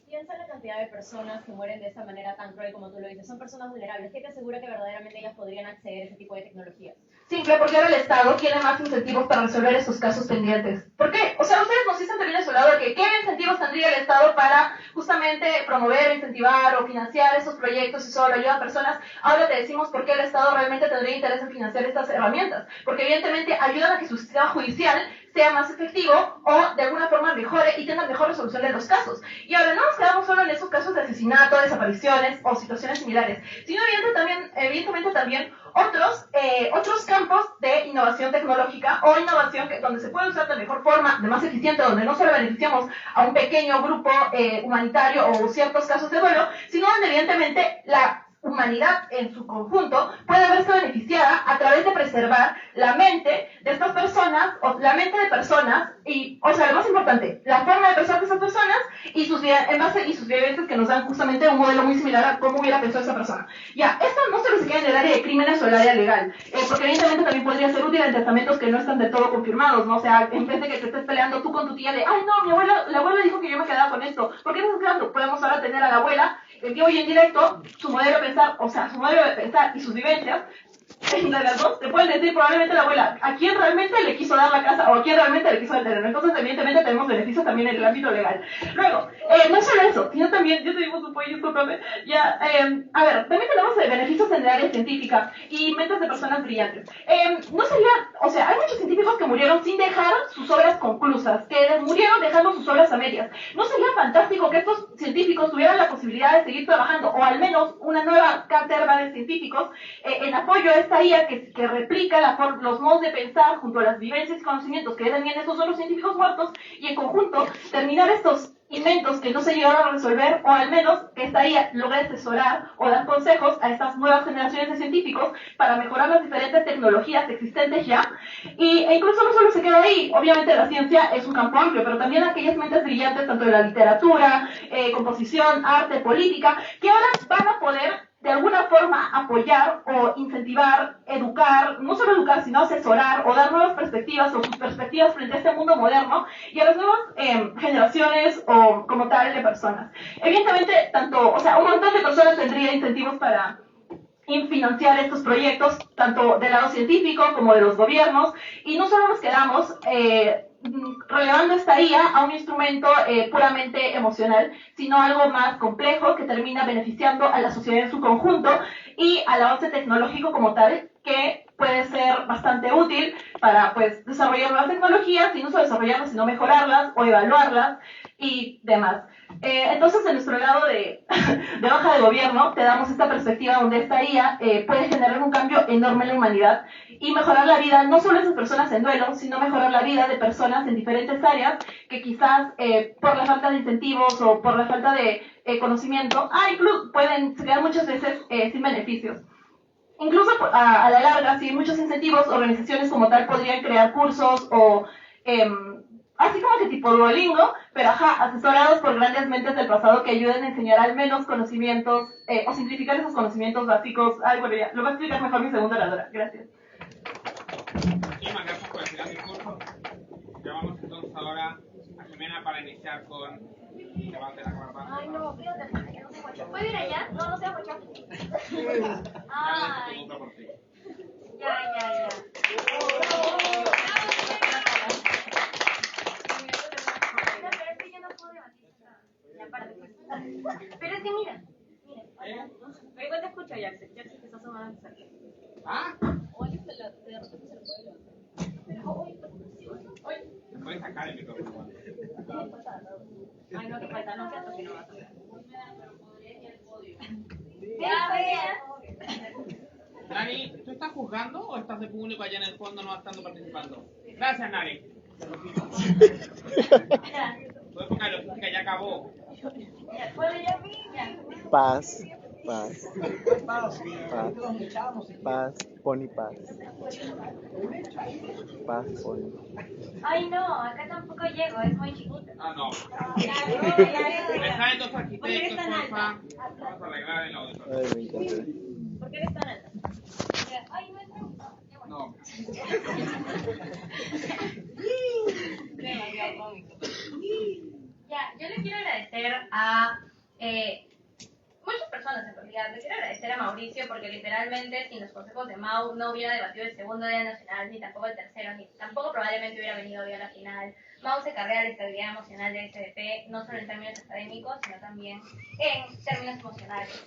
Piensa en la cantidad de personas que mueren de esa manera tan cruel como tú lo dices. Son personas vulnerables. ¿Qué te asegura que verdaderamente ellas podrían acceder a ese tipo de tecnologías? Simple, porque ahora el Estado tiene más incentivos para resolver estos casos pendientes. ¿Por qué? O sea, ustedes nos dicen también a su lado de que ¿qué incentivos tendría el Estado para justamente promover, incentivar o financiar esos proyectos y solo ayuda a personas, ahora te decimos por qué el Estado realmente tendría interés en financiar estas herramientas. Porque evidentemente ayudan a que su sistema judicial sea más efectivo o de alguna forma mejore y tenga mejor resolución de los casos. Y ahora no nos quedamos solo en esos casos de asesinato, desapariciones o situaciones similares, sino evidentemente también otros campos de innovación tecnológica o innovación donde se puede usar de mejor forma, de más eficiente, donde no solo beneficiamos a un pequeño grupo humanitario o ciertos casos de duelo, sino donde evidentemente la humanidad en su conjunto puede verse beneficiada a través de preservar la mente de estas personas, o la mente de personas, y, o sea, lo más importante, la forma de pensar de esas personas y sus vivencias que nos dan justamente un modelo muy similar a cómo hubiera pensado esa persona. Ya, esto no solo se queda en el área de crímenes o el área legal, porque evidentemente también podría ser útil en testamentos que no están del todo confirmados, ¿no? O sea, en vez de que te estés peleando tú con tu tía de, ay no, la abuela dijo que yo me quedaba con esto, ¿por qué no estás quedando? Podemos ahora tener a la abuela en vivo y en directo, su modelo de pensar y sus vivencias, en las dos, te pueden decir probablemente la abuela a quién realmente le quiso dar la casa o a quién realmente le quiso dar el terreno. Entonces, evidentemente, tenemos beneficios también en el ámbito legal. Luego, no solo eso, sino también, yo te digo su pollo, discúlpame, ya, a ver, también tenemos beneficios en el área científica y mentes de personas brillantes. No sería, o sea, hay muchos científicos que murieron sin dejar sus obras conclusas, que murieron dejando sus obras a medias. ¿No sería fantástico que estos científicos tuvieran la posibilidad de seguir trabajando, o al menos una nueva cátedra de científicos, en apoyo a esta IA que replica los modos de pensar junto a las vivencias y conocimientos que tenían estos otros científicos muertos, y en conjunto terminar estos inventos que no se llegaron a resolver, o al menos que esta IA logre asesorar o dar consejos a estas nuevas generaciones de científicos para mejorar las diferentes tecnologías existentes ya? E incluso no solo se queda ahí, obviamente la ciencia es un campo amplio, pero también aquellas mentes brillantes tanto de la literatura, composición, arte, política, que ahora van a poder de alguna forma apoyar o incentivar, educar, no solo educar, sino asesorar o dar nuevas perspectivas o sus perspectivas frente a este mundo moderno y a las nuevas generaciones o como tal de personas. Evidentemente, un montón de personas tendría incentivos para financiar estos proyectos, tanto del lado científico como de los gobiernos, y no solo nos quedamos relevando esta IA a un instrumento puramente emocional, sino algo más complejo que termina beneficiando a la sociedad en su conjunto y al avance tecnológico como tal, que puede ser bastante útil para desarrollar nuevas tecnologías, y no solo desarrollarlas, sino mejorarlas o evaluarlas y demás. Entonces, de nuestro lado de hoja de gobierno, te damos esta perspectiva donde esta IA puede generar un cambio enorme en la humanidad y mejorar la vida no solo de esas personas en duelo, sino mejorar la vida de personas en diferentes áreas que quizás por la falta de incentivos o por la falta de conocimiento, incluso pueden quedar muchas veces sin beneficios. Incluso a la larga, sin muchos incentivos, organizaciones como tal podrían crear cursos o así como que tipo Duolingo, pero asesorados por grandes mentes del pasado que ayuden a enseñar al menos conocimientos o simplificar esos conocimientos básicos. Bueno, ya, lo va a explicar mejor mi segunda oradora. Gracias. Muchísimas gracias por el final del curso. Llamamos entonces ahora a Jimena para iniciar con el debate de la Cámara. Ay, no, fíjate, porque no se mochó. ¿Puedo ir allá? No, no se mochó. Ay. Ya. Pero es que mira. Igual te escucho, Jackson. Jackson, que estás más cerca. Oye, de repente se lo puede. Te puedes sacar el micrófono. Ay, no, que falta, no, que hasta que no vas a ver. Nari, ¿tú estás juzgando o estás de público allá en el fondo no estando participando? Gracias, Nari. Tu época de logística ya acabó. Paz, Pony Paz. Paz, Pony. Ay, no, acá tampoco llego, es muy chiquito. No. Me salen dos arquitectos, porfa. Vamos a arreglar el auditorio. Ay, me encanta. ¿Por qué eres tan alta? Ay, no entra. No. Ya, yo le quiero agradecer a muchas personas en realidad. Le quiero agradecer a Mauricio porque literalmente sin los consejos de Mau no hubiera debatido el segundo día nacional, ni tampoco el tercero, ni tampoco probablemente hubiera venido hoy a la final. Mau se carrea la estabilidad emocional de SDP, no solo en términos académicos, sino también en términos emocionales.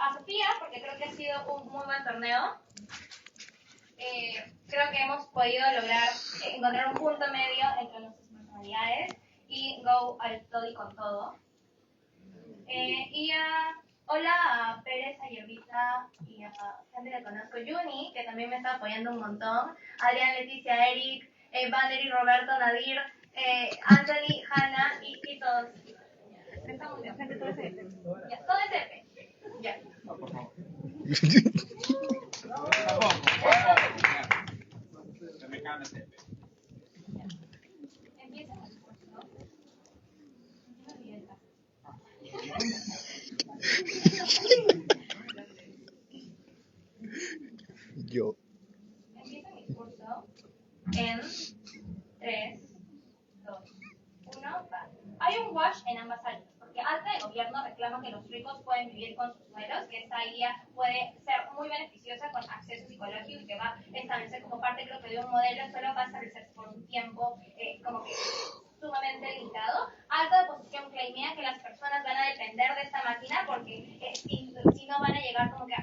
A Sofía, porque creo que ha sido un muy buen torneo. Creo que hemos podido lograr encontrar un punto medio entre nuestras personalidades y go al todo y con todo. Hola a Pérez, a Yervita y a gente que conozco, Juni, que también me está apoyando un montón, Adrián, Leticia, Eric, Valerie, Roberto, Nadir, Anthony, Hanna y todos. Estamos bien, gente, todo ese ya, todo ese ya. No, por favor. Se me cae el Empieza el discurso. Yo. Empieza mi discurso en 3, 2, 1, va. Hay un wash en ambas áreas, porque Alta de Gobierno reclama que los ricos pueden vivir con sus suelos, que esta guía puede ser muy beneficiosa con acceso psicológico y que va a establecer como parte, creo que de un modelo, solo va a establecerse por un tiempo como que sumamente limitado. Alta de Oposición claimea que las personas van a depender de esta máquina porque si no van a llegar como que a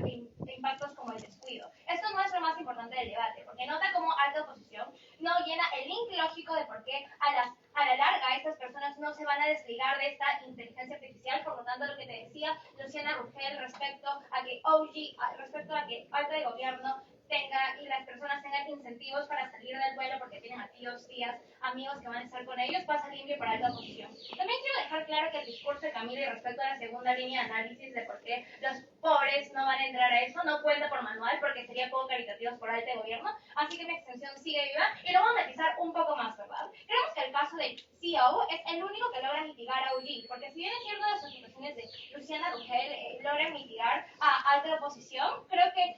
impactos como el descuido. Esto no es lo más importante del debate, porque nota cómo Alta de Oposición no llena el link lógico de por qué a la larga estas personas no se van a desligar de esta inteligencia artificial. Por lo tanto, lo que te decía Luciana Rugel respecto a que respecto a que Alta de Gobierno tenga y las personas tengan incentivos para salir del vuelo porque tienen a tíos, tías, amigos que van a estar con ellos, pasa limpio por Alta Oposición. También quiero dejar claro que el discurso de Camila y respecto a la segunda línea de análisis de por qué los pobres no van a entrar a eso no cuenta por manual porque sería poco caritativos por Alta de Gobierno, así que mi extensión sigue viva y lo vamos a matizar un poco más, ¿verdad? Creemos que el caso de CEO es el único que logra mitigar a UG, porque si bien es cierto las situaciones de Luciana Rugel logran mitigar a Alta Oposición, creo que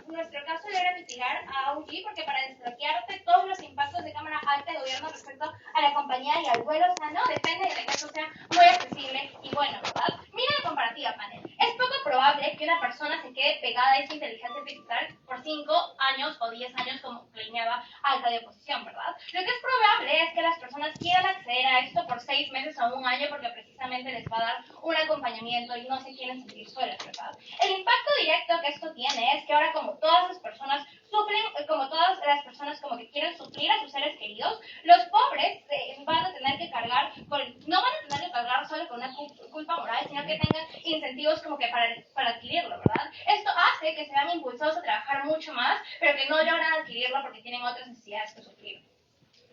nuestro caso logra mitigar a UG porque para desbloquearte todos los impactos de Cámara Alta de Gobierno respecto a la compañía y al vuelo sano depende de que eso sea muy accesible y bueno, ¿verdad? Mira la comparativa, panel. Es poco probable que una persona se quede pegada a esa inteligencia artificial por 5 años o 10 años como planeaba Alta de Oposición, ¿verdad? Lo que es probable es que las personas quieran acceder a esto por 6 meses o un año porque precisamente les va a dar un acompañamiento y no se quieren sentir solas, ¿verdad? El impacto directo que esto tiene es que ahora como todas las personas como que quieren suplir a sus seres queridos, los pobres van a tener que cargar, no van a tener que cargar solo con una culpa moral, sino que tengan incentivos como que para adquirirlo, ¿verdad? Esto hace que se vean impulsados a trabajar mucho más, pero que no logran adquirirlo porque tienen otras necesidades que suplir.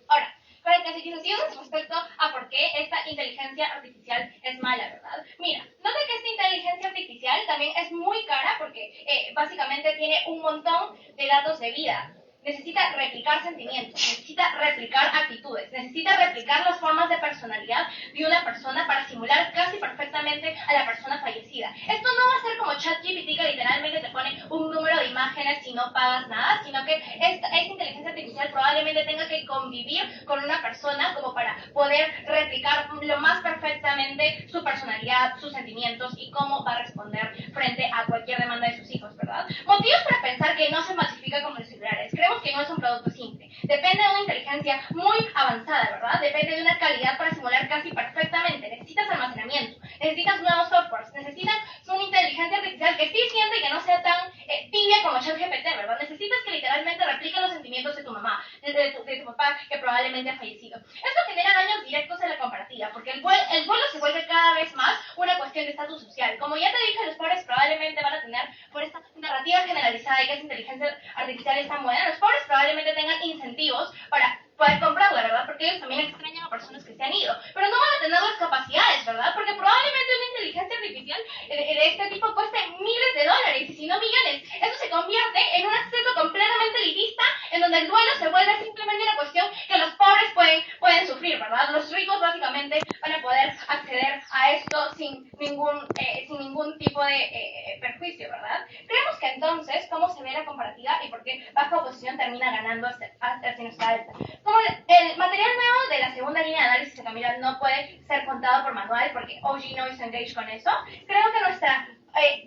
Ahora, para clasificaciones respecto a por qué esta inteligencia artificial es mala, ¿verdad? Mira, nota que esta inteligencia artificial también es muy cara porque básicamente tiene un montón de datos de vida. Necesita replicar sentimientos, necesita replicar actitudes, necesita replicar las formas de personalidad de una persona para simular casi perfectamente a la persona fallecida. Esto no va a ser como ChatGPT que literalmente te pone un número de imágenes si no pagas nada, sino que esta inteligencia artificial probablemente tenga que convivir con una persona como para poder replicar lo más perfectamente su personalidad, sus sentimientos y cómo va a responder frente a cualquier demanda de sus hijos, ¿verdad? Motivos para pensar que no se masifica como los celulares. Creemos que no es un producto simple. Depende de una inteligencia muy avanzada, ¿verdad? Depende de una calidad para simular casi perfectamente. Necesitas almacenamiento, necesitas nuevos softwares, necesitas una inteligencia artificial que sí siente y que no sea tan tibia como ChatGPT, ¿verdad? Necesitas que literalmente replique los sentimientos de tu mamá, de tu papá que probablemente ha fallecido. Esto genera daños directos en la comparativa, porque el vuelo se vuelve cada vez más una cuestión de estatus social. Como ya te dije, los pobres probablemente van a tener, por esta narrativa generalizada de que esa inteligencia artificial es tan buena, los pobres probablemente tengan incentivos para poder comprarla, ¿verdad? Porque ellos también extrañan a personas que se han ido, pero no van a tener las capacidades, ¿verdad? Porque probablemente una inteligencia artificial de este tipo cueste miles de dólares, y si no millones. Eso se convierte en un acceso completamente elitista, en donde el duelo se vuelve simplemente una cuestión que los pobres pueden sufrir, ¿verdad? Los ricos básicamente van a poder acceder a esto sin ningún tipo de perjuicio, ¿verdad? Creemos que entonces, ¿cómo se ve la comparativa y por qué baja oposición termina ganando hacia nuestra alta? Como el material nuevo de la segunda línea de análisis de Camila no puede ser contado por manual porque OG no hizo engage con eso, creo que nuestra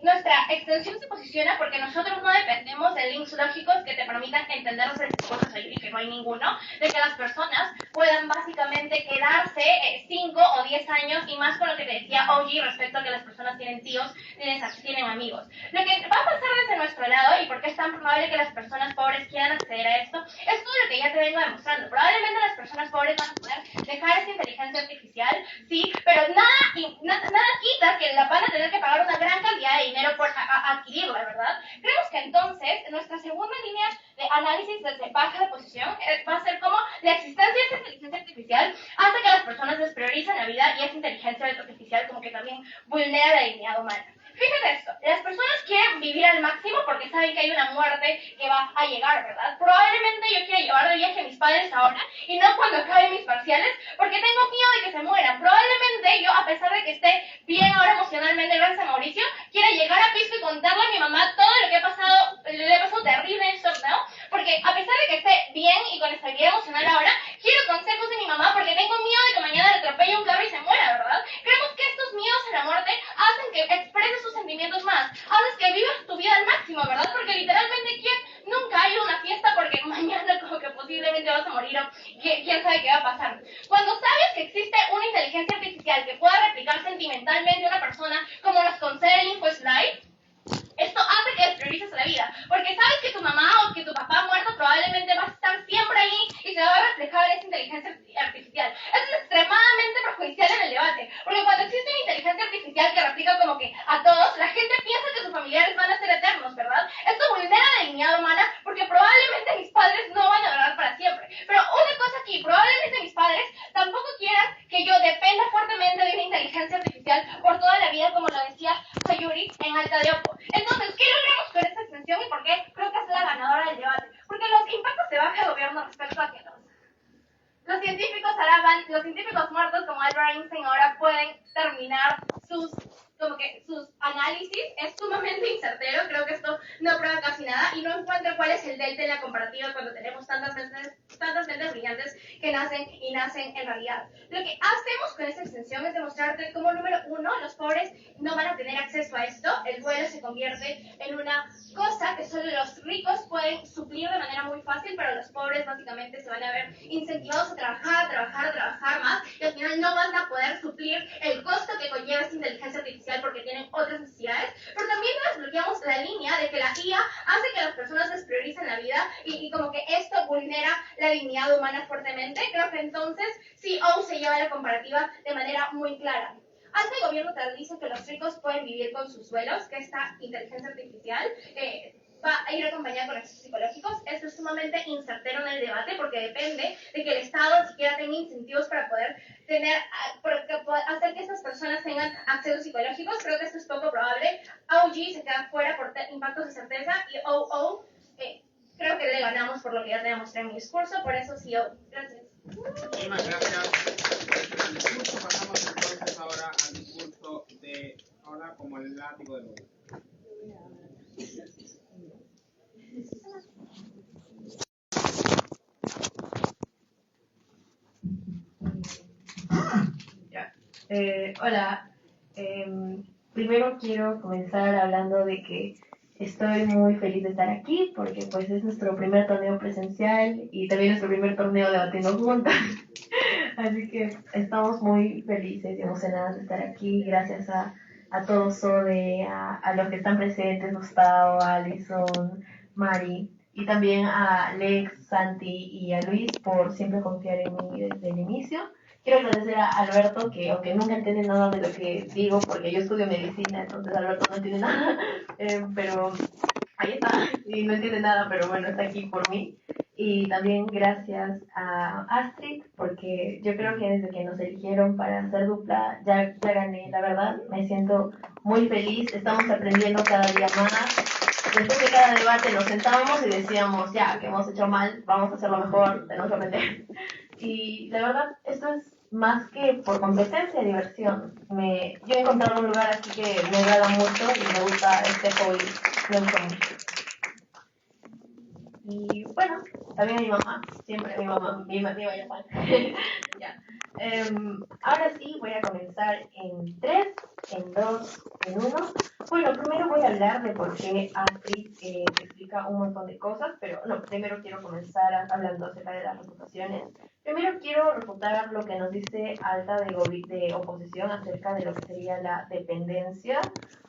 nuestra extensión se posiciona porque nosotros no dependemos de links lógicos que te permitan entender las cosas allí, que no hay ninguno, de que las personas puedan básicamente quedarse 5 o 10 años, y más con lo que te decía OG respecto a que las personas tienen tíos, tienen amigos. Lo que va a pasar desde nuestro lado, y por qué es tan probable que las personas pobres quieran acceder a esto, es todo lo que ya te vengo demostrando. Probablemente las personas pobres van a poder dejar esa inteligencia artificial, sí, pero nada quita que la van a tener que pagar una gran cantidad de dinero por adquirirla, ¿verdad? Creemos que entonces nuestra segunda línea de análisis desde baja de posición va a ser como la existencia de esta inteligencia artificial hace que las personas desprioricen la vida, y esa inteligencia artificial como que también vulnera la dignidad humana. Fíjate esto, las personas quieren vivir al máximo porque saben que hay una muerte que va a llegar, ¿verdad? Probablemente yo quiera llevar de viaje a mis padres ahora y no cuando acaben mis parciales porque tengo miedo de que se mueran. Probablemente yo, a pesar de que esté bien ahora emocionalmente, gracias a Mauricio, quiera llegar a Pisco y contarle a mi mamá todo lo que ha pasado, le ha pasado terrible en esto, ¿no? Porque a pesar de que esté bien y con estabilidad emocional ahora, quiero consejos de mi mamá porque tengo miedo de que mañana le atropelle un carro y se muera, ¿verdad? Creemos que estos miedos a la muerte hacen que expreses sus sentimientos más, haces que vivas tu vida al máximo, ¿verdad? Porque literalmente, ¿quién nunca ha ido a una fiesta porque mañana como que posiblemente vas a morir o quién sabe qué va a pasar? Cuando sabes que existe una inteligencia artificial que pueda replicar sentimentalmente a una persona, como nos concede el InfoSlide, esto hace que despriorices la vida, porque sabes que tu mamá o que tu papá muerto probablemente va a estar siempre ahí y se va a reflejar esa inteligencia artificial. Eso es extremadamente perjudicial en el debate, porque cuando existe una inteligencia artificial que replica como que a todos, la gente piensa que sus familiares van a ser eternos, ¿verdad? Esto vulnera la dignidad humana porque probablemente mis padres no van a durar para siempre. Pero una cosa aquí, probablemente mis padres tampoco quieran que yo dependa fuertemente de una inteligencia artificial por toda la vida, como lo decía Sayuri en Alta de Opo. Entonces, ¿qué logramos con esta extensión y por qué creo que es la ganadora del debate? Porque los impactos de baja gobierno respecto a que los científicos muertos como Albert Einstein ahora pueden terminar sus análisis. Es sumamente incertero, creo que esto no prueba casi nada y no encuentro cuál es el delta en la comparativa cuando tenemos tantas mentes brillantes que nacen en realidad. Lo que hacemos con esta extensión es demostrarte cómo, número uno, los pobres no van a tener acceso a esto. El vuelo se convierte en una cosa que solo los ricos pueden suplir de manera muy fácil, pero los pobres básicamente se van a ver incentivados a trabajar más, y al final no van a poder suplir el costo que conlleva esta inteligencia artificial porque tienen otras necesidades. Pero también desbloqueamos la línea de que la IA hace que las personas desprioricen la vida y como que esto vulnera la dignidad humana fuertemente. Creo que entonces CEO se lleva la comparativa de manera muy clara. Hasta el gobierno te dice que los ricos pueden vivir con sus suelos, que esta inteligencia artificial va a ir acompañada con accesos psicológicos. Esto es sumamente incertero en el debate porque depende de que el Estado ni siquiera tenga incentivos para poder hacer que estas personas tengan accesos psicológicos. Creo que esto es poco probable. OG se queda fuera por impactos de certeza y OO creo que le ganamos por lo que ya te demostré en mi discurso. Por eso sí, gracias. Muchísimas gracias por este discurso. Pasamos entonces ahora al discurso de ahora como el látigo de luz. Hola, primero quiero comenzar hablando de que estoy muy feliz de estar aquí porque pues es nuestro primer torneo presencial y también nuestro primer torneo debatiendo juntas. Así que estamos muy felices y emocionadas de estar aquí. Gracias a todos, Sode, a los que están presentes, Gustavo, Alison, Mari, y también a Lex, Santi y a Luis por siempre confiar en mí desde el inicio. Quiero agradecer a Alberto, que aunque nunca entiende nada de lo que digo, porque yo estudio medicina, entonces Alberto no entiende nada, pero ahí está, y no entiende nada, pero bueno, está aquí por mí. Y también gracias a Astrid, porque yo creo que desde que nos eligieron para hacer dupla, ya gané, la verdad, me siento muy feliz, estamos aprendiendo cada día más. Después de cada debate nos sentábamos y decíamos, ya, que hemos hecho mal, vamos a hacerlo mejor, tenemos que aprender. Y la verdad, esto es más que por competencia, diversión. Yo he encontrado un lugar así que me agrada mucho y me gusta este hobby, me gusta mucho. Y bueno, también mi mamá, siempre mi mamá, mi mamá ya sabe. Ya. Ahora sí voy a comenzar en 3, en 2, en 1. Bueno, primero voy a hablar de por qué Astrid explica un montón de cosas, pero no, primero quiero comenzar hablando acerca de las reputaciones. Primero quiero refutar lo que nos dice Alta de oposición acerca de lo que sería la dependencia.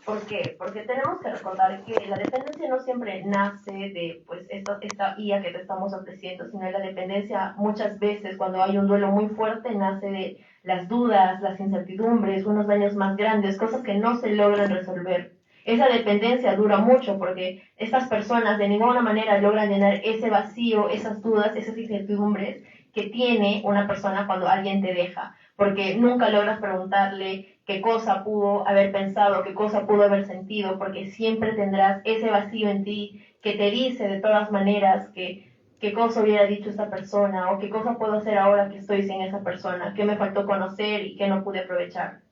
¿Por qué? Porque tenemos que recordar que la dependencia no siempre nace de pues esta IA que te estamos ofreciendo, sino la dependencia muchas veces cuando hay un duelo muy fuerte nace de las dudas, las incertidumbres, unos daños más grandes, cosas que no se logran resolver. Esa dependencia dura mucho porque estas personas de ninguna manera logran llenar ese vacío, esas dudas, esas incertidumbres que tiene una persona cuando alguien te deja, porque nunca logras preguntarle qué cosa pudo haber pensado, qué cosa pudo haber sentido, porque siempre tendrás ese vacío en ti que te dice de todas maneras que qué cosa hubiera dicho esta persona o qué cosa puedo hacer ahora que estoy sin esa persona, qué me faltó conocer y qué no pude aprovechar.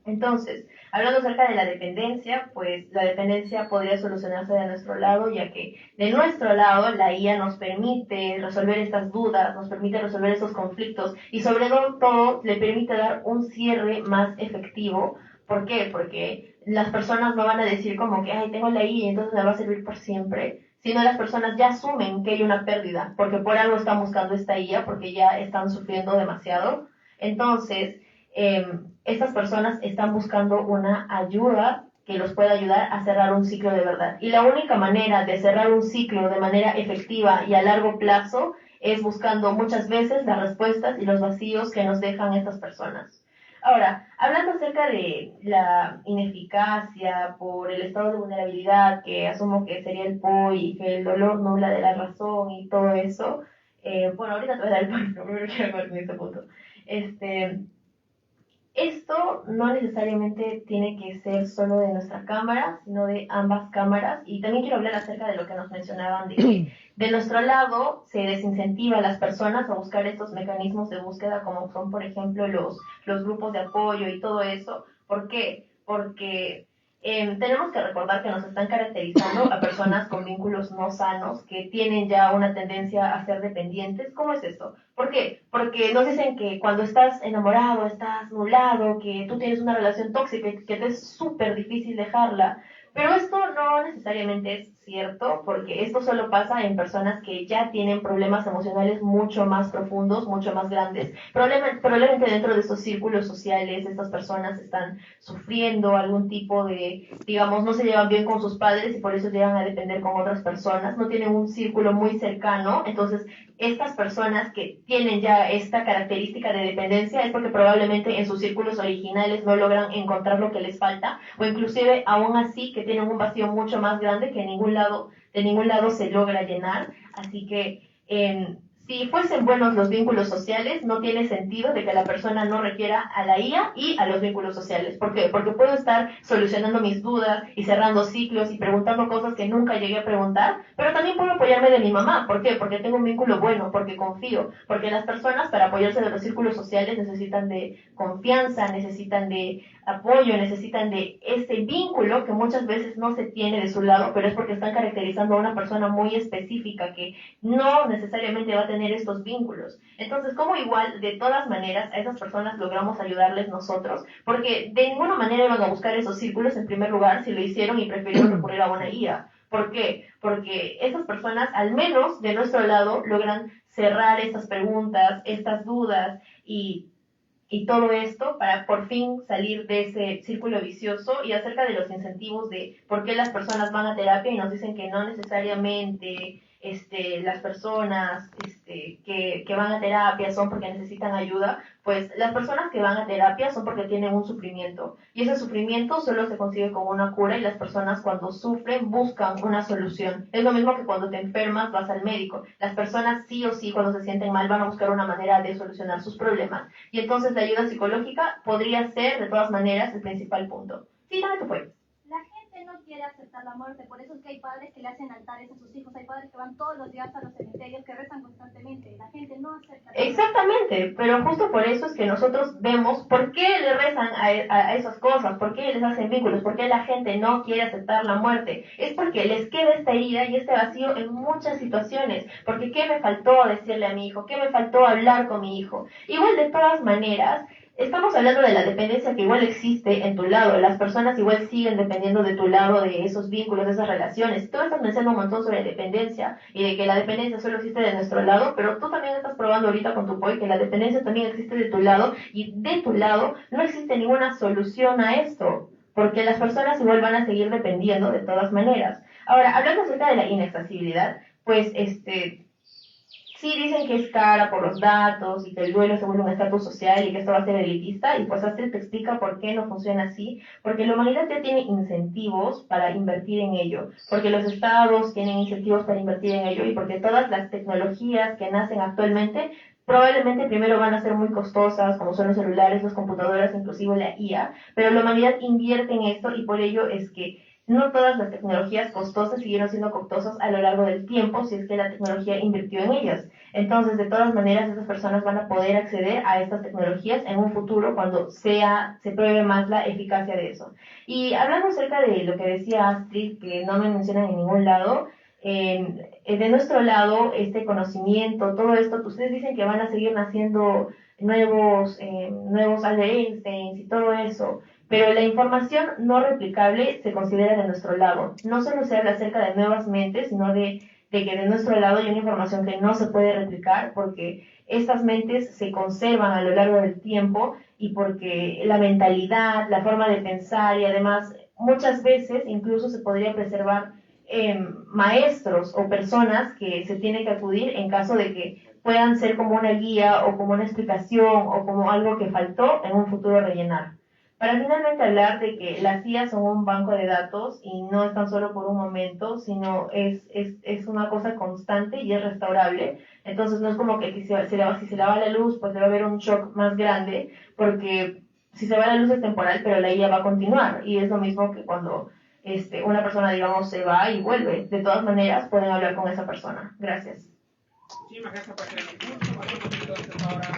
Entonces, hablando acerca de la dependencia, pues la dependencia podría solucionarse de nuestro lado, ya que de nuestro lado la IA nos permite resolver estas dudas, nos permite resolver estos conflictos y sobre todo le permite dar un cierre más efectivo. ¿Por qué? Porque las personas no van a decir como que, ay, tengo la IA y entonces me va a servir por siempre, sino las personas ya asumen que hay una pérdida, porque por algo están buscando esta IA, porque ya están sufriendo demasiado. Entonces, estas personas están buscando una ayuda que los pueda ayudar a cerrar un ciclo de verdad. Y la única manera de cerrar un ciclo de manera efectiva y a largo plazo es buscando muchas veces las respuestas y los vacíos que nos dejan estas personas. Ahora, hablando acerca de la ineficacia por el estado de vulnerabilidad, que asumo que sería el POI, que el dolor nubla de la razón y todo eso, bueno, ahorita te voy a dar el POI, pero primero quiero ver en este punto. Esto no necesariamente tiene que ser solo de nuestra cámara, sino de ambas cámaras. Y también quiero hablar acerca de lo que nos mencionaban, de que de nuestro lado se desincentiva a las personas a buscar estos mecanismos de búsqueda, como son, por ejemplo, los grupos de apoyo y todo eso. ¿Por qué? Porque tenemos que recordar que nos están caracterizando a personas con vínculos no sanos, que tienen ya una tendencia a ser dependientes. ¿Cómo es esto? ¿Por qué? Porque nos dicen que cuando estás enamorado, estás nublado, que tú tienes una relación tóxica y que te es súper difícil dejarla. Pero esto no necesariamente es cierto, porque esto solo pasa en personas que ya tienen problemas emocionales mucho más profundos, mucho más grandes. Probablemente dentro de estos círculos sociales, estas personas están sufriendo algún tipo de, digamos, no se llevan bien con sus padres y por eso llegan a depender con otras personas, no tienen un círculo muy cercano. Entonces, estas personas que tienen ya esta característica de dependencia es porque probablemente en sus círculos originales no logran encontrar lo que les falta, o inclusive aún así que tienen un vacío mucho más grande que de ningún lado se logra llenar. Así que si fuesen buenos los vínculos sociales, no tiene sentido de que la persona no requiera a la IA y a los vínculos sociales. ¿Por qué? Porque puedo estar solucionando mis dudas y cerrando ciclos y preguntando cosas que nunca llegué a preguntar, pero también puedo apoyarme de mi mamá. ¿Por qué? Porque tengo un vínculo bueno, porque confío, porque las personas para apoyarse de los círculos sociales necesitan de confianza, necesitan de apoyo, necesitan de ese vínculo que muchas veces no se tiene de su lado, pero es porque están caracterizando a una persona muy específica que no necesariamente va a tener estos vínculos. Entonces, ¿cómo igual, de todas maneras, a esas personas logramos ayudarles nosotros? Porque de ninguna manera iban a buscar esos círculos en primer lugar si lo hicieron y prefirieron recurrir a una IA. ¿Por qué? Porque esas personas, al menos de nuestro lado, logran cerrar estas preguntas, estas dudas y todo esto para por fin salir de ese círculo vicioso. Y acerca de los incentivos de por qué las personas van a terapia y nos dicen que no necesariamente las personas que van a terapia son porque necesitan ayuda, pues las personas que van a terapia son porque tienen un sufrimiento y ese sufrimiento solo se consigue con una cura, y las personas cuando sufren buscan una solución. Es lo mismo que cuando te enfermas vas al médico. Las personas sí o sí cuando se sienten mal van a buscar una manera de solucionar sus problemas, y entonces la ayuda psicológica podría ser de todas maneras el principal punto. Sí, dame tu puedes. La gente no quiere aceptar la muerte. Por eso es que hay padres que le hacen altares a sus hijos, hay padres que van todos los días a los cementerios, que rezan constantemente. La gente no acepta. Exactamente, pero justo por eso es que nosotros vemos por qué le rezan a esas cosas, por qué les hacen vínculos, por qué la gente no quiere aceptar la muerte. Es porque les queda esta herida y este vacío en muchas situaciones. Porque ¿qué me faltó decirle a mi hijo? ¿Qué me faltó hablar con mi hijo? Igual de todas maneras, estamos hablando de la dependencia que igual existe en tu lado. Las personas igual siguen dependiendo de tu lado, de esos vínculos, de esas relaciones. Tú estás pensando un montón sobre dependencia y de que la dependencia solo existe de nuestro lado, pero tú también estás probando ahorita con tu POI que la dependencia también existe de tu lado y de tu lado no existe ninguna solución a esto, porque las personas igual van a seguir dependiendo de todas maneras. Ahora, hablando acerca de la inaccesibilidad, pues sí dicen que es cara por los datos y que el duelo se vuelve un estatus social y que esto va a ser elitista, y pues Astrid te explica por qué no funciona así, porque la humanidad ya tiene incentivos para invertir en ello, porque los estados tienen incentivos para invertir en ello y porque todas las tecnologías que nacen actualmente probablemente primero van a ser muy costosas, como son los celulares, las computadoras, inclusive la IA, pero la humanidad invierte en esto y por ello es que no todas las tecnologías costosas siguieron siendo costosas a lo largo del tiempo si es que la tecnología invirtió en ellas. Entonces, de todas maneras, esas personas van a poder acceder a estas tecnologías en un futuro cuando se pruebe más la eficacia de eso. Y hablando acerca de lo que decía Astrid, que no me mencionan en ningún lado, de nuestro lado, este conocimiento, todo esto, ustedes dicen que van a seguir naciendo nuevos Albert Einstein y todo eso, pero la información no replicable se considera de nuestro lado. No solo se habla acerca de nuevas mentes, sino de que de nuestro lado hay una información que no se puede replicar porque estas mentes se conservan a lo largo del tiempo y porque la mentalidad, la forma de pensar y además muchas veces incluso se podría preservar maestros o personas que se tienen que acudir en caso de que puedan ser como una guía o como una explicación o como algo que faltó en un futuro rellenar. Para finalmente hablar de que las IA son un banco de datos y no están solo por un momento, sino es una cosa constante y es restaurable. Entonces no es como que si se le va la luz, pues debe haber un shock más grande, porque si se va la luz es temporal, pero la IA va a continuar. Y es lo mismo que cuando una persona, digamos, se va y vuelve. De todas maneras, pueden hablar con esa persona. Gracias. Muchísimas gracias por hacer el discurso. Vamos a poquito entonces ahora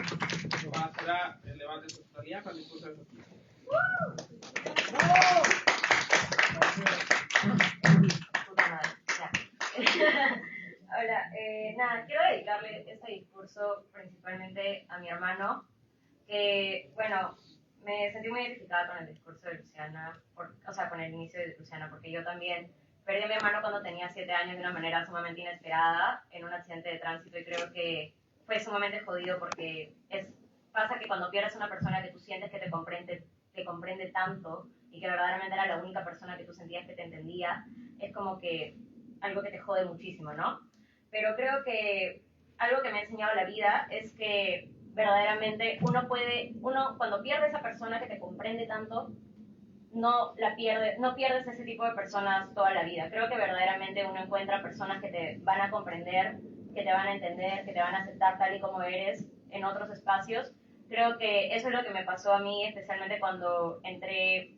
para cerrar el debate de totalidad con el discurso de Sofía. Hola, nada, quiero dedicarle este discurso principalmente a mi hermano, que, bueno, me sentí muy identificada con el discurso de Luciana, con el inicio de Luciana, porque yo también perdí a mi hermano cuando tenía 7 años de una manera sumamente inesperada en un accidente de tránsito y creo que fue sumamente jodido porque pasa que cuando pierdes a una persona que tú sientes que te comprende tanto y que verdaderamente era la única persona que tú sentías que te entendía, es como que algo que te jode muchísimo, ¿no? Pero creo que algo que me ha enseñado la vida es que verdaderamente uno cuando pierde a esa persona que te comprende tanto, no pierdes ese tipo de personas toda la vida. Creo que verdaderamente uno encuentra personas que te van a comprender, que te van a entender, que te van a aceptar tal y como eres en otros espacios. Creo que eso es lo que me pasó a mí, especialmente cuando entré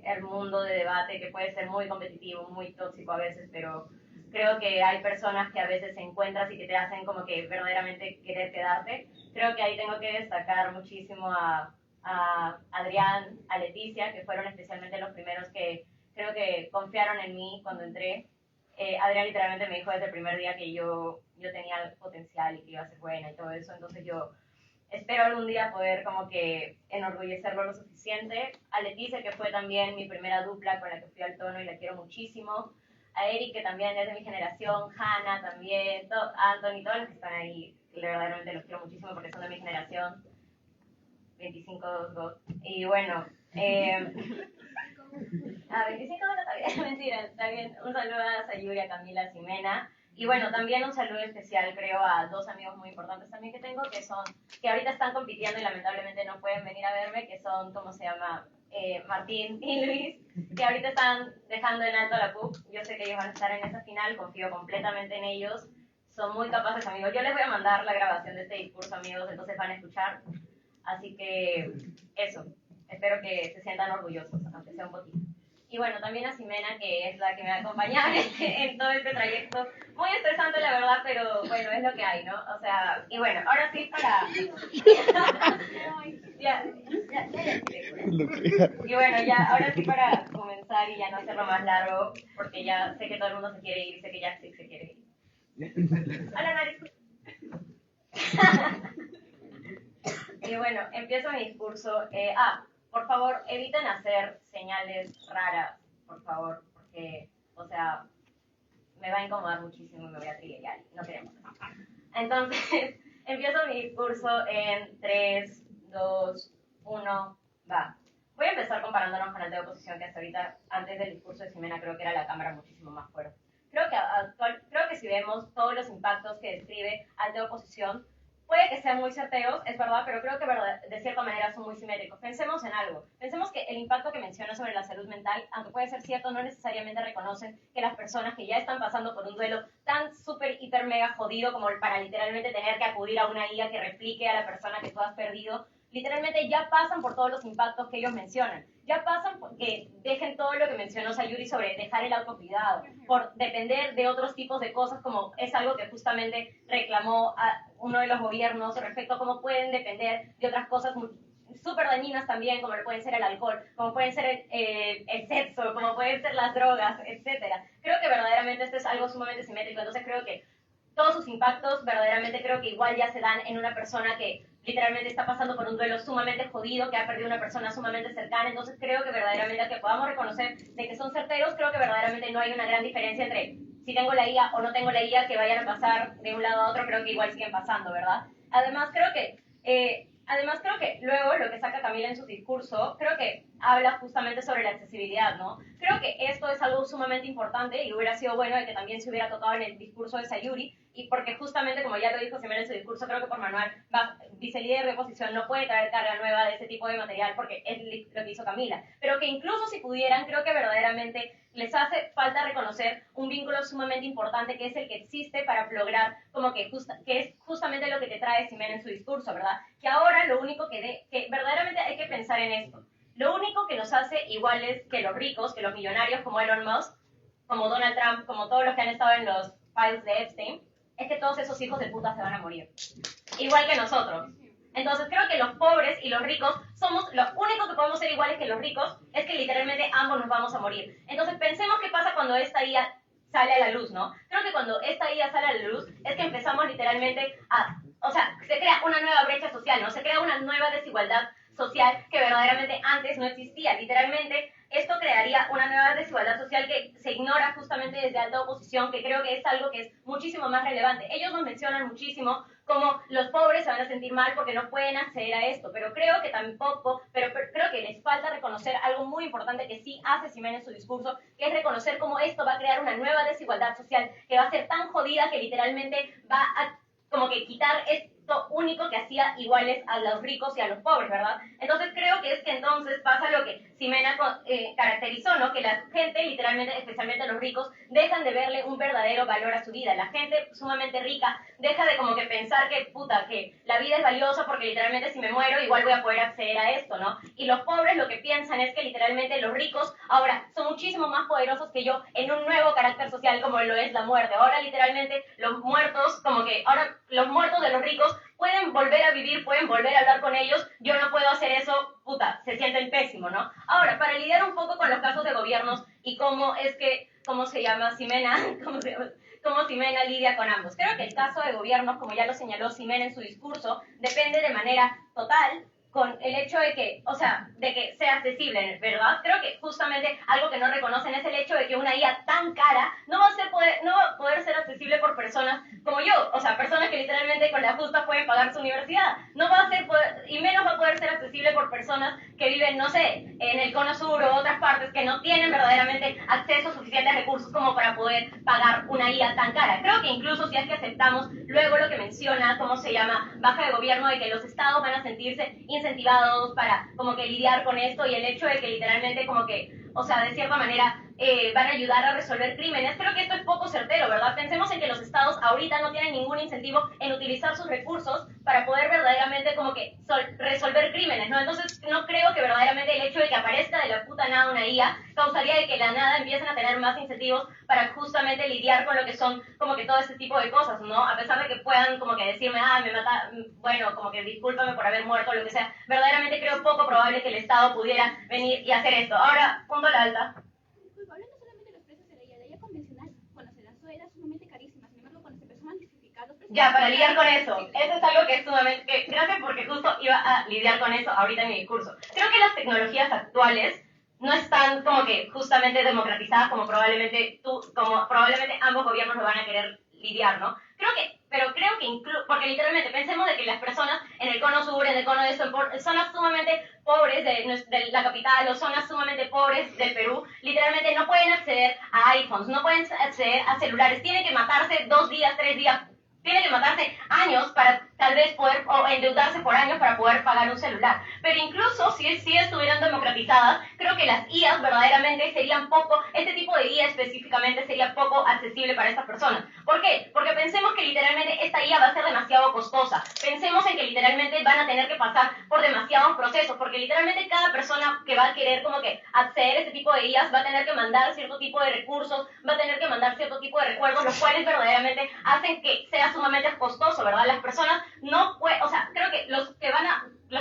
al mundo de debate, que puede ser muy competitivo, muy tóxico a veces, pero creo que hay personas que a veces encuentras y que te hacen como que verdaderamente querer quedarte. Creo que ahí tengo que destacar muchísimo a Adrián, a Leticia, que fueron especialmente los primeros que creo que confiaron en mí cuando entré. Adrián literalmente me dijo desde el primer día que yo tenía potencial y que iba a ser buena y todo eso, entonces yo espero algún día poder como que enorgullecerlo lo suficiente. A Leticia, que fue también mi primera dupla con la que fui al tono y la quiero muchísimo. A Eric, que también es de mi generación. Hannah también. Anthony, todos los que están ahí, verdaderamente los quiero muchísimo porque son de mi generación. 25-2. Y bueno, 25 no todavía, mentira, está bien. Un saludo a Sayuri, a Camila, a Ximena. Y bueno, también un saludo especial, creo, a 2 amigos muy importantes también que tengo, que ahorita están compitiendo y lamentablemente no pueden venir a verme, que son, ¿cómo se llama? Martín y Luis, que ahorita están dejando en alto la PUC. Yo sé que ellos van a estar en esa final, confío completamente en ellos. Son muy capaces, amigos. Yo les voy a mandar la grabación de este discurso, amigos, entonces van a escuchar. Así que, eso. Espero que se sientan orgullosos, aunque sea un poquito. Y bueno, también a Ximena, que es la que me va a acompañar en todo este trayecto. Muy estresante, la verdad, pero bueno, es lo que hay, ¿no? O sea, y bueno, ahora sí para... Y bueno, ya, ahora sí para comenzar y ya no hacerlo más largo, porque ya sé que todo el mundo se quiere ir y sé que ya sí se quiere ir. Hola, Nariz. Y bueno, empiezo mi discurso. Por favor, eviten hacer señales raras, por favor, porque, o sea, me va a incomodar muchísimo y me voy a triguear. No queremos eso. Entonces, empiezo mi discurso en 3, 2, 1, va. Voy a empezar comparándonos con el de oposición, que hasta ahorita, antes del discurso de Ximena, creo que era la cámara muchísimo más fuerte. Creo que si vemos todos los impactos que describe al de oposición, puede que sean muy certeros, es verdad, pero creo que de cierta manera son muy simétricos. Pensemos en algo. Pensemos que el impacto que menciona sobre la salud mental, aunque puede ser cierto, no necesariamente reconocen que las personas que ya están pasando por un duelo tan súper, hiper, mega jodido como para literalmente tener que acudir a una guía que replique a la persona que tú has perdido, literalmente ya pasan por todos los impactos que ellos mencionan. Ya pasan porque dejen todo lo que mencionó Sayuri sobre dejar el autocuidado, por depender de otros tipos de cosas, como es algo que justamente reclamó a uno de los gobiernos respecto a cómo pueden depender de otras cosas súper dañinas también, como pueden ser el alcohol, como pueden ser el sexo, como pueden ser las drogas, etc. Creo que verdaderamente esto es algo sumamente simétrico, entonces creo que todos sus impactos verdaderamente creo que igual ya se dan en una persona que literalmente está pasando por un duelo sumamente jodido, que ha perdido una persona sumamente cercana, entonces creo que verdaderamente que podamos reconocer de que son certeros, creo que verdaderamente no hay una gran diferencia entre si tengo la IA o no tengo la IA, que vayan a pasar de un lado a otro, creo que igual siguen pasando, ¿verdad? Además creo que luego lo que saca Camila en su discurso, creo que habla justamente sobre la accesibilidad, ¿no? Creo que esto es algo sumamente importante y hubiera sido bueno de que también se hubiera tocado en el discurso de Sayuri, y porque justamente, como ya lo dijo Ximena en su discurso, creo que por manual, vicelíder de oposición no puede traer carga nueva de ese tipo de material porque es lo que hizo Camila, pero que incluso si pudieran, creo que verdaderamente les hace falta reconocer un vínculo sumamente importante que es el que existe para lograr, como que es justamente lo que te trae Ximena en su discurso, ¿verdad? Que ahora lo único que verdaderamente hay que pensar en esto. Lo único que nos hace iguales que los ricos, que los millonarios como Elon Musk, como Donald Trump, como todos los que han estado en los files de Epstein, es que todos esos hijos de puta se van a morir. Igual que nosotros. Entonces creo que los pobres y los ricos somos, lo único que podemos ser iguales que los ricos es que literalmente ambos nos vamos a morir. Entonces pensemos qué pasa cuando esta IA sale a la luz, ¿no? Creo que cuando esta IA sale a la luz es que empezamos literalmente o sea, se crea una nueva brecha social, ¿no? Se crea una nueva desigualdad social que verdaderamente antes no existía. Literalmente, esto crearía una nueva desigualdad social que se ignora justamente desde alta oposición, que creo que es algo que es muchísimo más relevante. Ellos nos mencionan muchísimo como los pobres se van a sentir mal porque no pueden acceder a esto, pero creo que tampoco, pero creo que les falta reconocer algo muy importante que sí hace Ximena en su discurso, que es reconocer cómo esto va a crear una nueva desigualdad social que va a ser tan jodida que literalmente va a como que quitar esto único que hacía iguales a los ricos y a los pobres, ¿verdad? Entonces creo que es que entonces pasa lo que Ximena caracterizó, ¿no? Que la gente, literalmente, especialmente los ricos, dejan de verle un verdadero valor a su vida. La gente sumamente rica deja de como que pensar que, puta, que la vida es valiosa porque literalmente si me muero igual voy a poder acceder a esto, ¿no? Y los pobres lo que piensan es que literalmente los ricos ahora son muchísimo más poderosos que yo en un nuevo carácter social como lo es la muerte. Ahora literalmente los muertos, como que ahora los muertos de los ricos pueden volver a vivir, pueden volver a hablar con ellos, yo no puedo hacer eso, puta, se sienten pésimo, ¿no? Ahora, para lidiar un poco con los casos de gobiernos y cómo es que, ¿cómo se llama Ximena? Cómo Ximena lidia con ambos. Creo que el caso de gobiernos, como ya lo señaló Ximena en su discurso, depende de manera total con el hecho de que, o sea, de que sea accesible, ¿verdad? Creo que justamente algo que no reconocen es el hecho de que una IA tan cara no va a poder ser accesible por personas como yo, o sea, personas que literalmente con la justa pueden pagar su universidad. No va a ser, y menos va a poder ser accesible por personas que viven, no sé, en el cono sur o otras partes que no tienen verdaderamente acceso a suficientes recursos como para poder pagar una IA tan cara. Creo que incluso si es que aceptamos luego lo que menciona, ¿cómo se llama? Baja de gobierno, de que los estados van a sentirse incentivados para como que lidiar con esto, y el hecho de que literalmente como que, o sea, de cierta manera van a ayudar a resolver crímenes. Creo que esto es poco certero, ¿verdad? Pensemos en que los estados ahorita no tienen ningún incentivo en utilizar sus recursos para poder verdaderamente como que resolver crímenes, ¿no? Entonces no creo que verdaderamente el hecho hecho de que aparezca de la puta nada una IA causaría de que la nada empiecen a tener más incentivos para justamente lidiar con lo que son como que todo este tipo de cosas, ¿no? A pesar de que puedan como que decirme, me mata, bueno, como que discúlpame por haber muerto o lo que sea, verdaderamente creo poco probable que el Estado pudiera venir y hacer esto. Ahora, punto a la alta. Disculpa, hablando solamente de los precios de la IA convencional, cuando se lanzó era sumamente carísima, sin embargo, cuando se empezó a masificar los precios... Ya, para lidiar con eso. Eso es algo que es sumamente... gracias porque justo iba a lidiar con eso ahorita en mi discurso. Creo que las tecnologías actuales no están como que justamente democratizadas como probablemente ambos gobiernos lo van a querer lidiar, ¿no? Pero creo que porque literalmente pensemos de que las personas en el cono sur, en el cono de esto, en zonas sumamente pobres de la capital o zonas sumamente pobres del Perú, literalmente no pueden acceder a iPhones, no pueden acceder a celulares, tienen que matarse 2 días, 3 días, tienen que matarse años para tal vez poder, o endeudarse por años para poder pagar un celular. Pero incluso si estuvieran democratizadas, creo que las IAs verdaderamente serían poco, este tipo de IA específicamente sería poco accesible para estas personas. ¿Por qué? Porque pensemos que literalmente esta IA va a ser demasiado costosa. Pensemos en que literalmente van a tener que pasar por demasiados procesos, porque literalmente cada persona que va a querer como que acceder a este tipo de IAs va a tener que mandar cierto tipo de recursos, va a tener que mandar cierto tipo de recuerdos, los cuales verdaderamente hacen que sea sumamente costoso, ¿verdad? Las personas no pueden, o sea, creo que los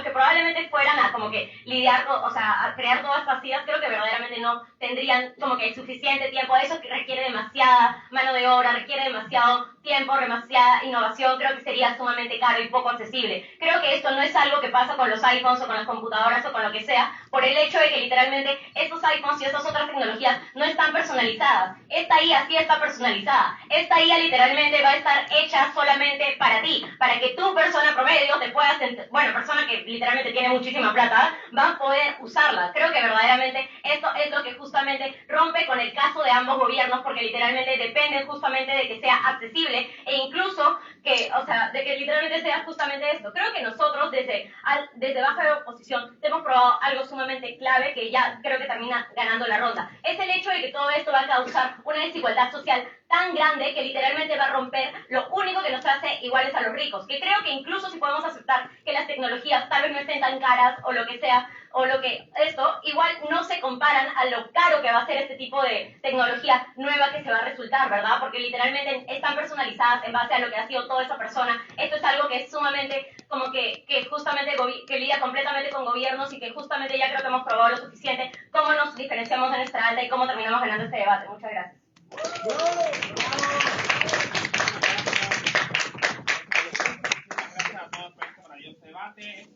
que probablemente fueran a como que lidiar, o sea, a crear todas estas ideas, creo que verdaderamente no tendrían como que suficiente tiempo. Eso que requiere demasiada mano de obra, requiere demasiado tiempo, demasiada innovación, creo que sería sumamente caro y poco accesible. Creo que esto no es algo que pasa con los iPhones o con las computadoras o con lo que sea, por el hecho de que literalmente estos iPhones y estas otras tecnologías no están personalizadas. Esta IA sí está personalizada. Esta IA literalmente va a estar hecha solamente para ti, para que tú, persona promedio, te puedas, persona que literalmente tiene muchísima plata, va a poder usarla. Creo que verdaderamente esto es lo que justamente rompe con el caso de ambos gobiernos, porque literalmente dependen justamente de que sea accesible e incluso que, o sea, de que literalmente sea justamente esto. Creo que nosotros desde baja de oposición hemos probado algo sumamente clave que ya creo que termina ganando la ronda. Es el hecho de que todo esto va a causar una desigualdad social tan grande que literalmente va a romper lo único que nos hace iguales a los ricos. Que creo que incluso si podemos aceptar que las tecnologías tal vez no estén tan caras o lo que sea, o lo que esto, igual no se comparan a lo caro que va a ser este tipo de tecnología nueva que se va a resultar, ¿verdad? Porque literalmente están personalizadas en base a lo que ha sido toda esa persona. Esto es algo que es sumamente como que justamente que lidia completamente con gobiernos y que justamente ya creo que hemos probado lo suficiente cómo nos diferenciamos de nuestra alta y cómo terminamos ganando este debate. Muchas gracias. Gracias a todos por este maravilloso debate.